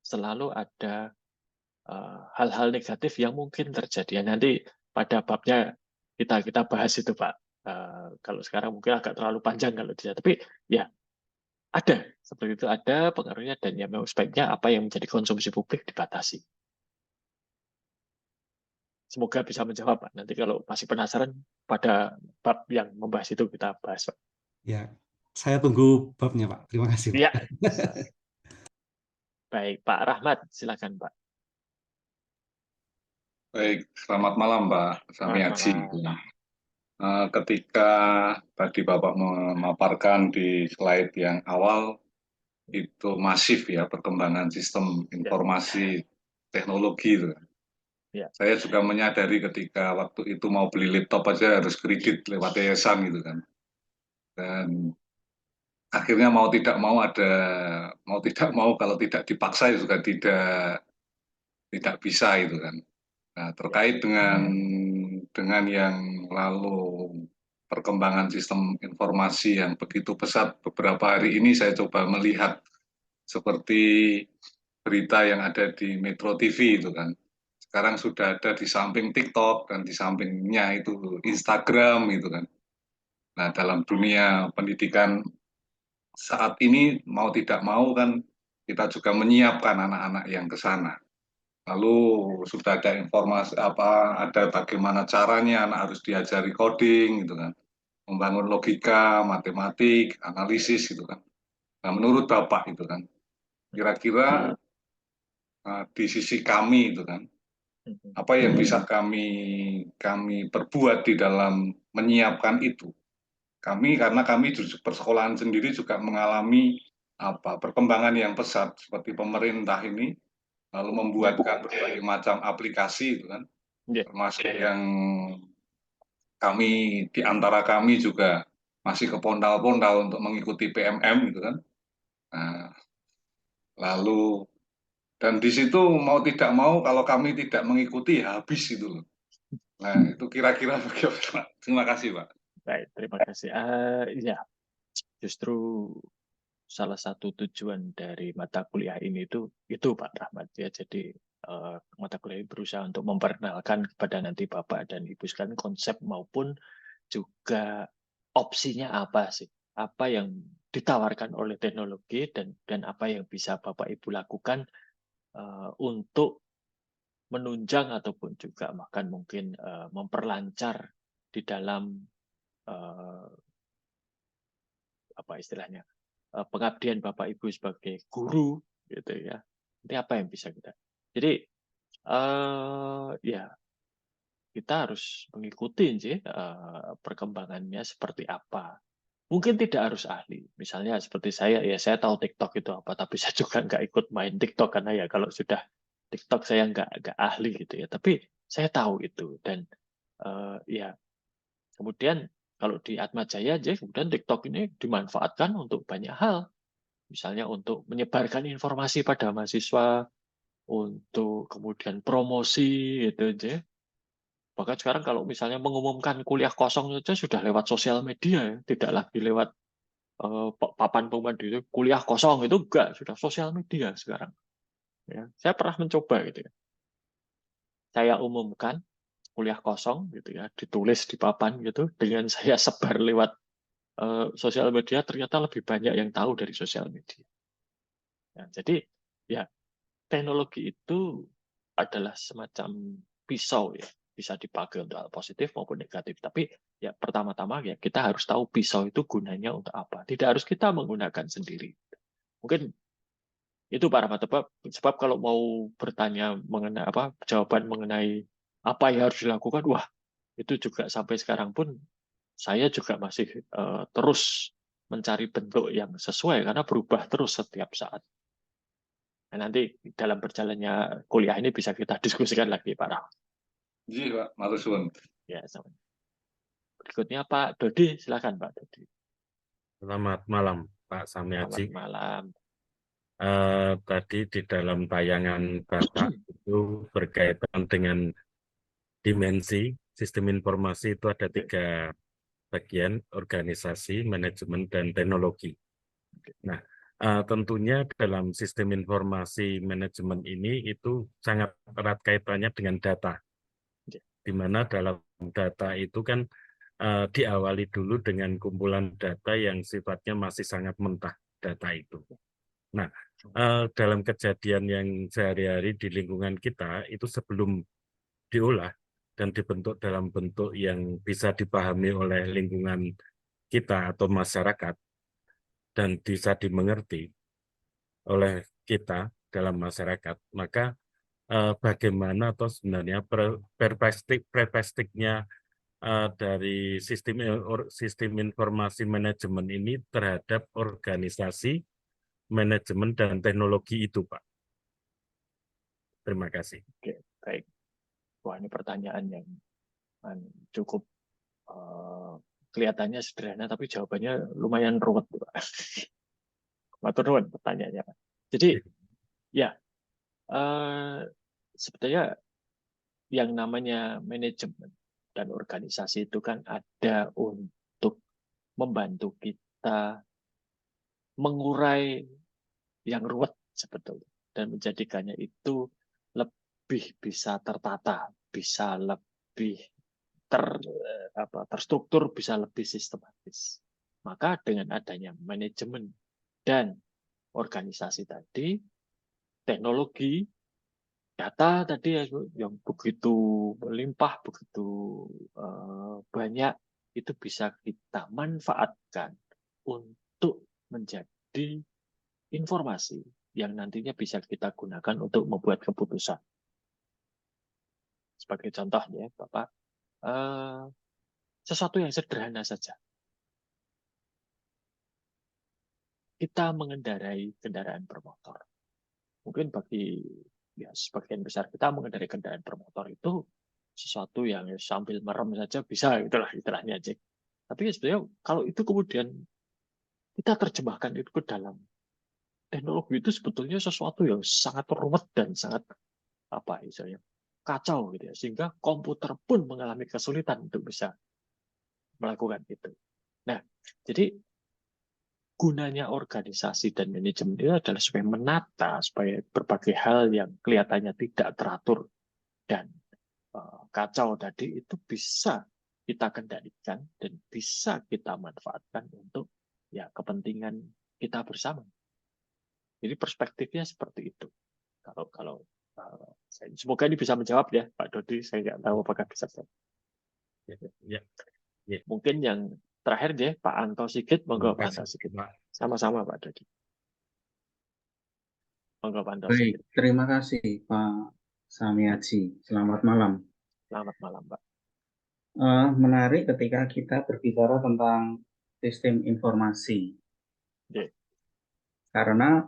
Selalu ada hal-hal negatif yang mungkin terjadi. Nanti pada babnya kita bahas itu Pak. Kalau sekarang mungkin agak terlalu panjang kalau tidak, tapi ya ada seperti itu, ada pengaruhnya, dan ya memang sebaiknya apa yang menjadi konsumsi publik dibatasi. Semoga bisa menjawab Pak. Nanti kalau masih penasaran pada bab yang membahas itu kita bahas Pak. Ya, saya tunggu babnya Pak. Terima kasih Pak. Ya. Baik, Pak Rahmat, silakan Pak. Baik, selamat malam Pak Samiaji. Ketika tadi Bapak memaparkan di slide yang awal, itu masif ya perkembangan sistem informasi teknologi itu. Saya juga menyadari ketika waktu itu mau beli laptop aja harus kredit lewat yayasan gitu kan. Dan akhirnya mau tidak mau kalau tidak dipaksa juga tidak bisa itu kan. Nah, terkait dengan yang lalu perkembangan sistem informasi yang begitu pesat beberapa hari ini saya coba melihat seperti berita yang ada di Metro TV itu kan. Sekarang sudah ada di samping TikTok dan di sampingnya itu Instagram gitu kan. Nah, dalam dunia pendidikan saat ini mau tidak mau kan kita juga menyiapkan anak-anak yang ke sana. Lalu sudah ada informasi ada bagaimana caranya anak harus diajari coding gitu kan. Membangun logika, matematik, analisis gitu kan. Nah, menurut Bapak itu kan kira-kira di sisi kami itu kan apa yang bisa kami perbuat di dalam menyiapkan itu. Karena kami di persekolahan sendiri juga mengalami perkembangan yang pesat seperti pemerintah ini lalu membuatkan berbagai macam aplikasi itu kan, termasuk yang di antara kami juga masih kepondal-pondal untuk mengikuti PMM gitu kan. Nah, lalu dan di situ mau tidak mau kalau kami tidak mengikuti ya habis itu loh. Nah, itu kira-kira bagaimana? Terima kasih, Pak. Baik, terima kasih. Ya, justru salah satu tujuan dari mata kuliah ini itu Pak Rahmat ya. Jadi mata kuliah ini berusaha untuk memperkenalkan kepada nanti Bapak dan Ibu sekalian konsep maupun juga opsinya apa sih? Apa yang ditawarkan oleh teknologi dan apa yang bisa Bapak Ibu lakukan untuk menunjang ataupun juga bahkan mungkin memperlancar di dalam apa istilahnya pengabdian Bapak Ibu sebagai guru gitu ya. Ini apa yang bisa kita? Jadi ya kita harus mengikuti sih perkembangannya seperti apa. Mungkin tidak harus ahli. Misalnya seperti saya tahu TikTok itu apa, tapi saya juga nggak ikut main TikTok karena ya kalau sudah TikTok saya nggak ahli gitu ya. Tapi saya tahu itu dan ya kemudian kalau di Atmajaya aja kemudian TikTok ini dimanfaatkan untuk banyak hal. Misalnya untuk menyebarkan informasi pada mahasiswa, untuk kemudian promosi gitu aja. Bahkan sekarang kalau misalnya mengumumkan kuliah kosong saja sudah lewat sosial media ya, tidak lagi lewat papan pengumuman itu kuliah kosong itu enggak, sudah sosial media sekarang. Ya, saya pernah mencoba gitu ya. Saya umumkan kuliah kosong gitu ya, ditulis di papan gitu, dengan saya sebar lewat sosial media ternyata lebih banyak yang tahu dari sosial media. Ya, jadi ya teknologi itu adalah semacam pisau ya, bisa dipakai untuk hal positif maupun negatif. Tapi ya pertama-tama ya kita harus tahu pisau itu gunanya untuk apa. Tidak harus kita menggunakan sendiri. Mungkin itu para sebab kalau mau bertanya mengenai jawaban mengenai apa yang harus dilakukan, wah itu juga sampai sekarang pun saya juga masih terus mencari bentuk yang sesuai karena berubah terus setiap saat. Nah, nanti dalam berjalannya kuliah ini bisa kita diskusikan lagi, Pak Rahmat. Iya, Pak. Matur suwun. Ya, sama. Berikutnya Pak Dodi, silakan Pak Dodi. Selamat malam, Pak Samyaji. Selamat malam. Tadi di dalam tayangan Bapak itu berkaitan dengan dimensi sistem informasi itu ada 3 bagian, organisasi, manajemen, dan teknologi. Nah, tentunya dalam sistem informasi manajemen ini itu sangat erat kaitannya dengan data, di mana dalam data itu kan diawali dulu dengan kumpulan data yang sifatnya masih sangat mentah data itu. Nah, dalam kejadian yang sehari-hari di lingkungan kita itu sebelum diolah dan dibentuk dalam bentuk yang bisa dipahami oleh lingkungan kita atau masyarakat dan bisa dimengerti oleh kita dalam masyarakat, maka bagaimana atau sebenarnya perspektifnya dari sistem informasi manajemen ini terhadap organisasi, manajemen, dan teknologi itu, Pak. Terima kasih. Oke, baik. Wah, ini pertanyaan yang cukup kelihatannya sederhana, tapi jawabannya lumayan ruwet, Pak. Matur nuwun pertanyaannya, Pak. Jadi, ya, sebetulnya yang namanya manajemen dan organisasi itu kan ada untuk membantu kita mengurai yang ruwet sebetulnya dan menjadikannya itu lebih bisa tertata, bisa lebih terstruktur, bisa lebih sistematis. Maka dengan adanya manajemen dan organisasi tadi, teknologi, data tadi yang begitu melimpah, begitu banyak, itu bisa kita manfaatkan untuk menjadi informasi yang nantinya bisa kita gunakan untuk membuat keputusan. Sebagai contohnya, Bapak, sesuatu yang sederhana saja. Kita mengendarai kendaraan bermotor. Mungkin bagi sebagian besar kita mengendarai kendaraan bermotor itu sesuatu yang sambil merem saja bisa, itulah istilahnya aja. Tapi sebenarnya kalau itu kemudian kita terjemahkan itu ke dalam teknologi, itu sebetulnya sesuatu yang sangat rumit dan sangat kacau gitu ya, sehingga komputer pun mengalami kesulitan untuk bisa melakukan itu. Nah, jadi gunanya organisasi dan manajemen itu adalah supaya menata, supaya berbagai hal yang kelihatannya tidak teratur dan kacau tadi itu bisa kita kendalikan dan bisa kita manfaatkan untuk kepentingan kita bersama. Jadi perspektifnya seperti itu. Kalau semoga ini bisa menjawab ya, Pak Dodi. Saya nggak tahu apakah bisa. Ya. Mungkin yang terakhir deh, Pak Anto Sigit, monggo Pak Anto Sigit. Sama-sama Pak Dodi. Monggo Pak Anto Sigit. Baik, terima kasih Pak Samiaji. Selamat malam. Selamat malam, Pak. Menarik ketika kita berbicara tentang sistem informasi. Karena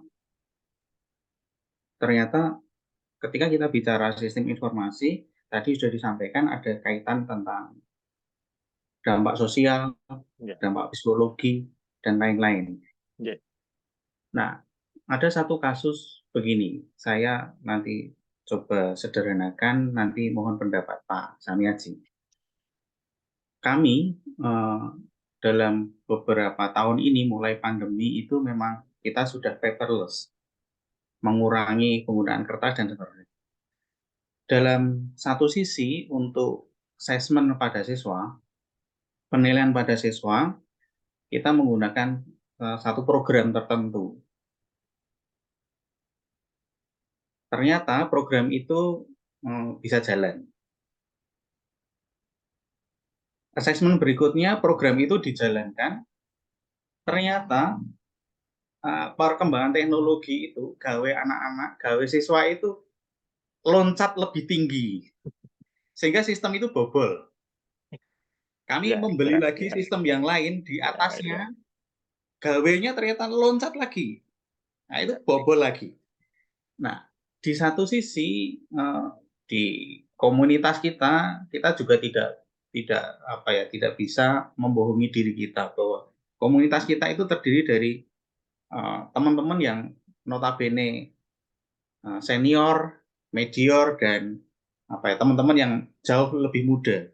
ternyata ketika kita bicara sistem informasi, tadi sudah disampaikan ada kaitan tentang dampak sosial, dampak psikologi, dan lain-lain. Nah, ada satu kasus begini, saya nanti coba sederhanakan, nanti mohon pendapat Pak Samiaji. Kami dalam beberapa tahun ini mulai pandemi itu memang kita sudah paperless, mengurangi penggunaan kertas dan sebagainya. Dalam satu sisi untuk assessment pada siswa, penilaian pada siswa, kita menggunakan satu program tertentu. Ternyata program itu bisa jalan. Assessment berikutnya, program itu dijalankan. Ternyata perkembangan teknologi itu, gawe anak-anak, gawe siswa itu loncat lebih tinggi. Sehingga sistem itu bobol. Kami membeli lagi sistem yang lain di atasnya, gawenya ternyata loncat lagi. Nah, itu bobol lagi. Nah, di satu sisi di komunitas kita juga tidak bisa membohongi diri kita bahwa komunitas kita itu terdiri dari teman-teman yang notabene senior, medior, dan teman-teman yang jauh lebih muda.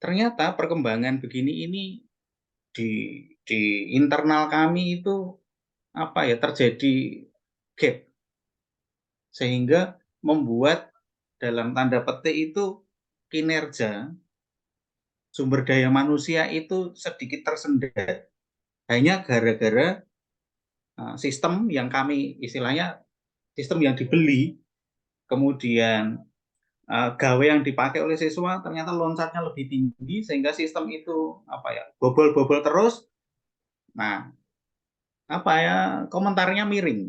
Ternyata perkembangan begini ini di internal kami itu terjadi gap, sehingga membuat dalam tanda petik itu kinerja sumber daya manusia itu sedikit tersendat hanya gara-gara sistem yang kami istilahnya sistem yang dibeli, kemudian gawe yang dipakai oleh siswa ternyata loncatnya lebih tinggi sehingga sistem itu bobol-bobol terus. Nah, komentarnya miring.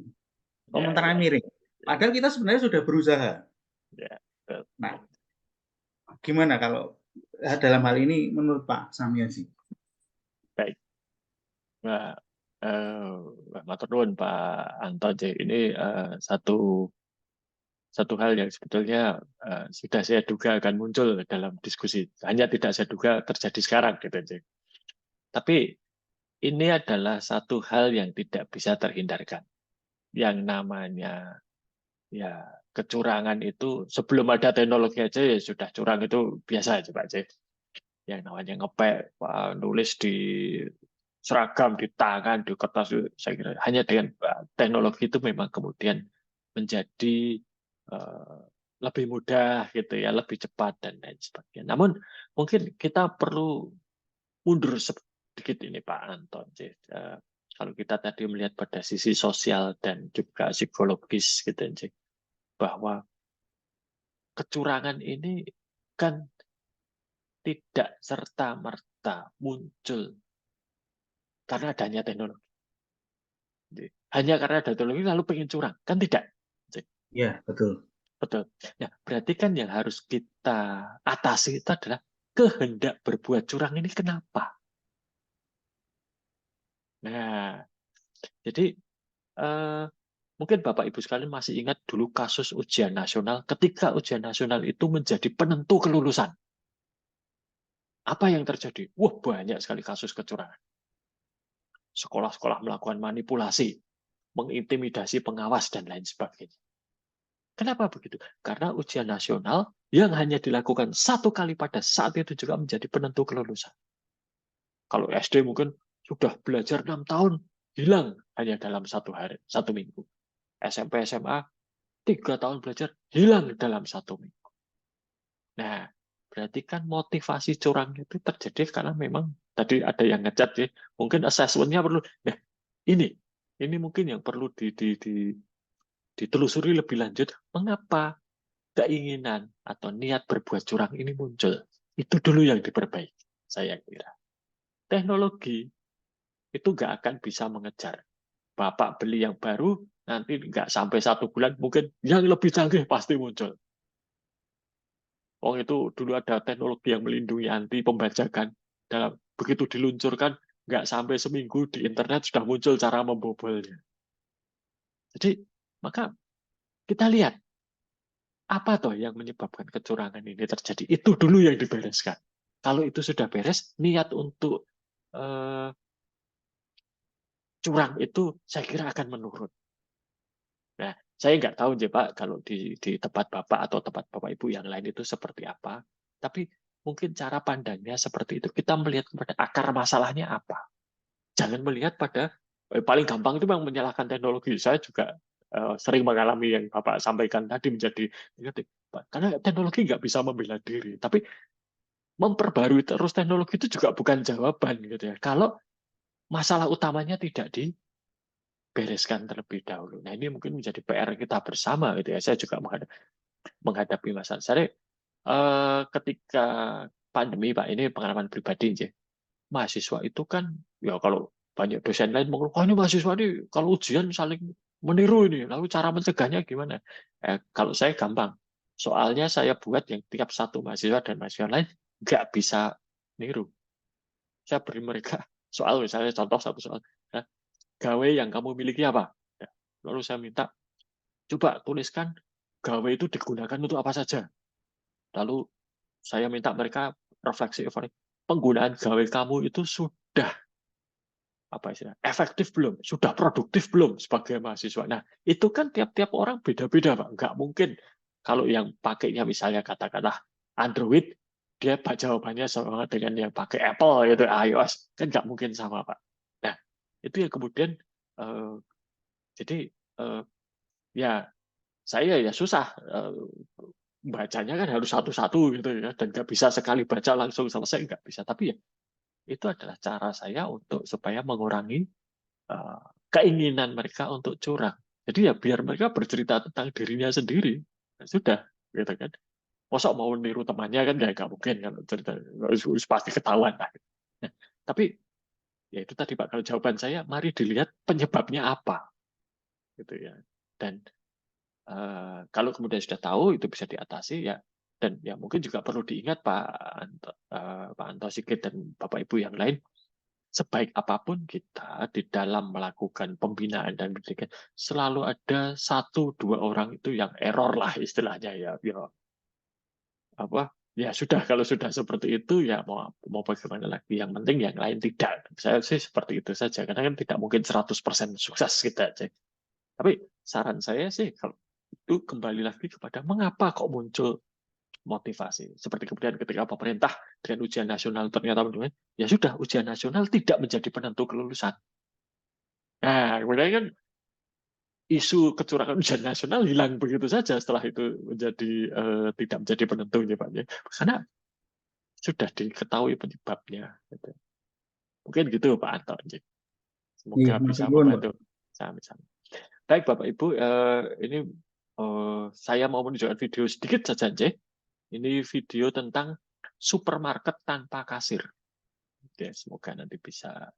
Komentarnya miring. Padahal kita sebenarnya sudah berusaha. Nah, gimana kalau dalam hal ini menurut Pak Samiaji? Baik. Matur nuwun Pak Anto. Ini satu satu hal yang sebetulnya sudah saya duga akan muncul dalam diskusi. Hanya tidak saya duga terjadi sekarang, gitu. Tapi ini adalah satu hal yang tidak bisa terhindarkan. Yang namanya ya kecurangan itu sebelum ada teknologi aja ya sudah curang, itu biasa aja Pak Cik. Yang namanya ngepek, nulis di seragam, di tangan, di kertas, saya kira hanya dengan teknologi itu memang kemudian menjadi lebih mudah gitu ya, lebih cepat dan lain sebagainya. Namun mungkin kita perlu mundur sedikit ini Pak Anton. Kalau kita tadi melihat pada sisi sosial dan juga psikologis gitu, bahwa kecurangan ini kan tidak serta-merta muncul karena adanya teknologi. Hanya karena ada teknologi lalu pengen curang, kan tidak. Ya, betul. Betul. Nah, berarti kan yang harus kita atasi itu adalah kehendak berbuat curang ini kenapa? Nah, jadi mungkin Bapak Ibu sekalian masih ingat dulu kasus ujian nasional, ketika ujian nasional itu menjadi penentu kelulusan. Apa yang terjadi? Wah, banyak sekali kasus kecurangan. Sekolah-sekolah melakukan manipulasi, mengintimidasi pengawas, dan lain sebagainya. Kenapa begitu? Karena ujian nasional yang hanya dilakukan satu kali pada saat itu juga menjadi penentu kelulusan. Kalau SD mungkin sudah belajar 6 tahun, hilang hanya dalam satu hari, satu minggu. SMP, SMA, 3 tahun belajar, hilang dalam satu minggu. Nah, berarti kan motivasi curang itu terjadi karena memang tadi ada yang ngecat ya, mungkin assessment-nya perlu. Nah, ini mungkin yang perlu ditelusuri lebih lanjut, mengapa keinginan atau niat berbuat curang ini muncul. Itu dulu yang diperbaiki, saya kira. Teknologi itu nggak akan bisa mengejar. Bapak beli yang baru, nanti nggak sampai 1 bulan, mungkin yang lebih canggih pasti muncul. Itu dulu ada teknologi yang melindungi anti pembajakan. Begitu diluncurkan, nggak sampai seminggu di internet sudah muncul cara membobolnya. Jadi, maka kita lihat, apa toh yang menyebabkan kecurangan ini terjadi? Itu dulu yang dibereskan. Kalau itu sudah beres, niat untuk curang itu saya kira akan menurun. Nah, saya nggak tahu Pak kalau di tempat Bapak atau tempat Bapak Ibu yang lain itu seperti apa. Tapi mungkin cara pandangnya seperti itu. Kita melihat kepada akar masalahnya apa. Jangan melihat pada paling gampang itu memang menyalahkan teknologi. Saya juga sering mengalami yang Bapak sampaikan tadi menjadi negatif. Karena teknologi nggak bisa membela diri. Tapi memperbarui terus teknologi itu juga bukan jawaban gitu ya. Kalau masalah utamanya tidak dibereskan terlebih dahulu. Nah, ini mungkin menjadi PR kita bersama gitu ya. Saya juga menghadapi masalah. Saya ketika pandemi Pak, ini pengalaman pribadi aja. Mahasiswa itu kan ya kalau banyak dosen lain mengeluh, ini mahasiswa ini kalau ujian saling meniru ini, lalu cara mencegahnya gimana? Kalau saya gampang. Soalnya saya buat yang tiap satu mahasiswa dan mahasiswa lain nggak bisa niru. Saya beri mereka soal, misalnya contoh satu soal, gawe yang kamu miliki apa? Lalu saya minta, coba tuliskan gawe itu digunakan untuk apa saja. Lalu saya minta mereka refleksi, penggunaan gawe kamu itu sudah efektif belum? Sudah produktif belum sebagai mahasiswa? Nah, itu kan tiap-tiap orang beda-beda, Pak. Nggak mungkin kalau yang pakainya misalnya katakanlah Android, dia jawabannya sama dengan yang pakai Apple gitu, iOS, kan nggak mungkin sama, Pak. Nah, itu yang kemudian jadi ya saya ya susah bacanya kan harus satu-satu gitu ya, dan nggak bisa sekali baca langsung selesai, nggak bisa. Tapi ya itu adalah cara saya untuk supaya mengurangi keinginan mereka untuk curang. Jadi ya biar mereka bercerita tentang dirinya sendiri, sudah gitu kan. Masa mau niru temannya kan nggak mungkin kalau cerita pasti ketahuan lah. Nah, tapi ya itu tadi Pak, kalau jawaban saya mari dilihat penyebabnya apa gitu ya. Dan kalau kemudian sudah tahu itu bisa diatasi ya, dan ya mungkin juga perlu diingat Pak Anto Sigit dan Bapak Ibu yang lain, sebaik apapun kita di dalam melakukan pembinaan dan pendidikan, selalu ada 1-2 orang itu yang error lah istilahnya ya. Ya sudah, kalau sudah seperti itu ya mau bagaimana lagi, yang penting yang lain tidak. Saya sih seperti itu saja, karena kan tidak mungkin 100% sukses kita aja. Tapi saran saya sih kalau itu kembali lagi kepada mengapa kok muncul motivasi. Seperti kemudian ketika pemerintah dengan ujian nasional ternyata ya sudah, ujian nasional tidak menjadi penentu kelulusan. Nah, kemudian kan isu kecurangan ujian nasional hilang begitu saja setelah itu menjadi tidak menjadi penentu ya Pak. Karena sudah diketahui penyebabnya. Gitu. Mungkin gitu Pak Anton. Semoga bisa membantu. Sama-sama. Baik Bapak Ibu, ini saya mau menunjukkan video sedikit saja. Ini video tentang supermarket tanpa kasir. Oke, semoga nanti bisa.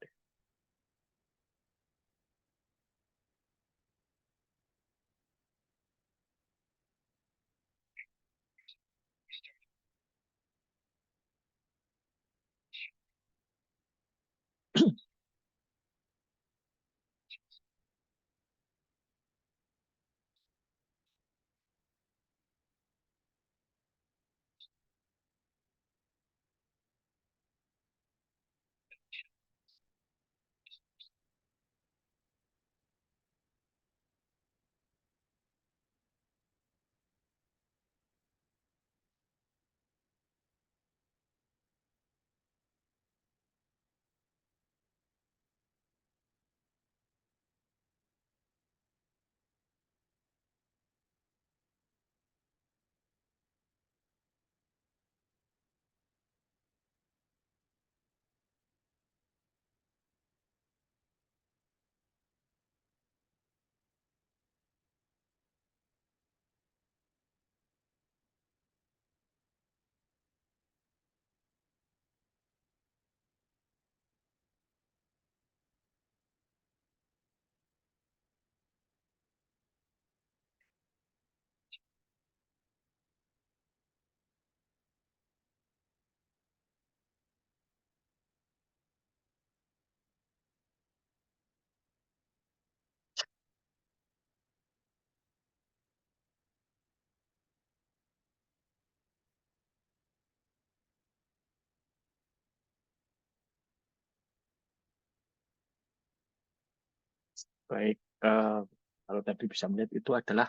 Baik, kalau tadi bisa melihat itu adalah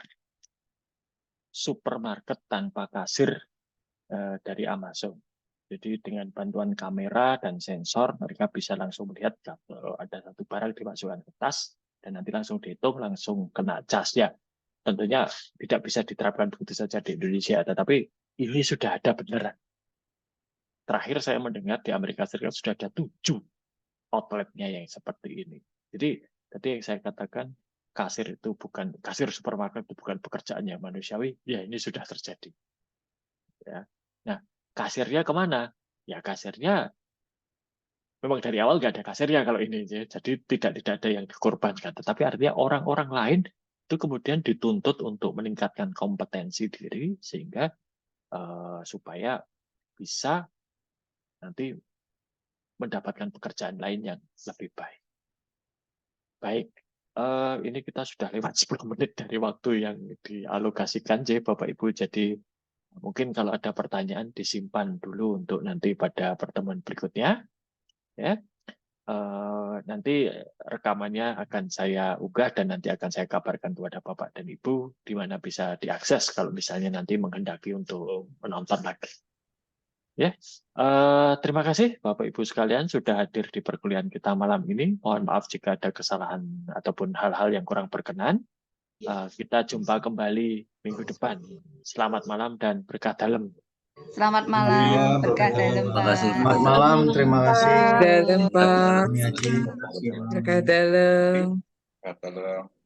supermarket tanpa kasir dari Amazon. Jadi dengan bantuan kamera dan sensor, mereka bisa langsung melihat kalau ada satu barang dimasukkan ke tas, dan nanti langsung dihitung, langsung kena casnya. Tentunya tidak bisa diterapkan begitu saja di Indonesia, tetapi ini sudah ada beneran. Terakhir saya mendengar di Amerika Serikat sudah ada 7 outletnya yang seperti ini. Jadi tadi yang saya katakan, kasir supermarket itu bukan pekerjaannya manusiawi, ya ini sudah terjadi. Ya. Nah, kasirnya kemana? Ya kasirnya memang dari awal nggak ada kasirnya kalau ini, ya. Jadi tidak ada yang dikorbankan. Tetapi artinya orang-orang lain itu kemudian dituntut untuk meningkatkan kompetensi diri sehingga supaya bisa nanti mendapatkan pekerjaan lain yang lebih baik. Baik, ini kita sudah lewat 10 menit dari waktu yang dialokasikan, Bapak Ibu. Jadi mungkin kalau ada pertanyaan disimpan dulu untuk nanti pada pertemuan berikutnya. Ya, nanti rekamannya akan saya unggah dan nanti akan saya kabarkan kepada Bapak dan Ibu di mana bisa diakses kalau misalnya nanti menghendaki untuk menonton lagi. Ya, terima kasih Bapak Ibu sekalian sudah hadir di perkuliahan kita malam ini. Mohon maaf jika ada kesalahan ataupun hal-hal yang kurang berkenan. Kita jumpa kembali minggu depan. Selamat malam dan berkah dalam. Selamat malam, berkah dalam Pak. Selamat malam, terima kasih. Dalam Pak. Berkah dalam. Berkah dalam.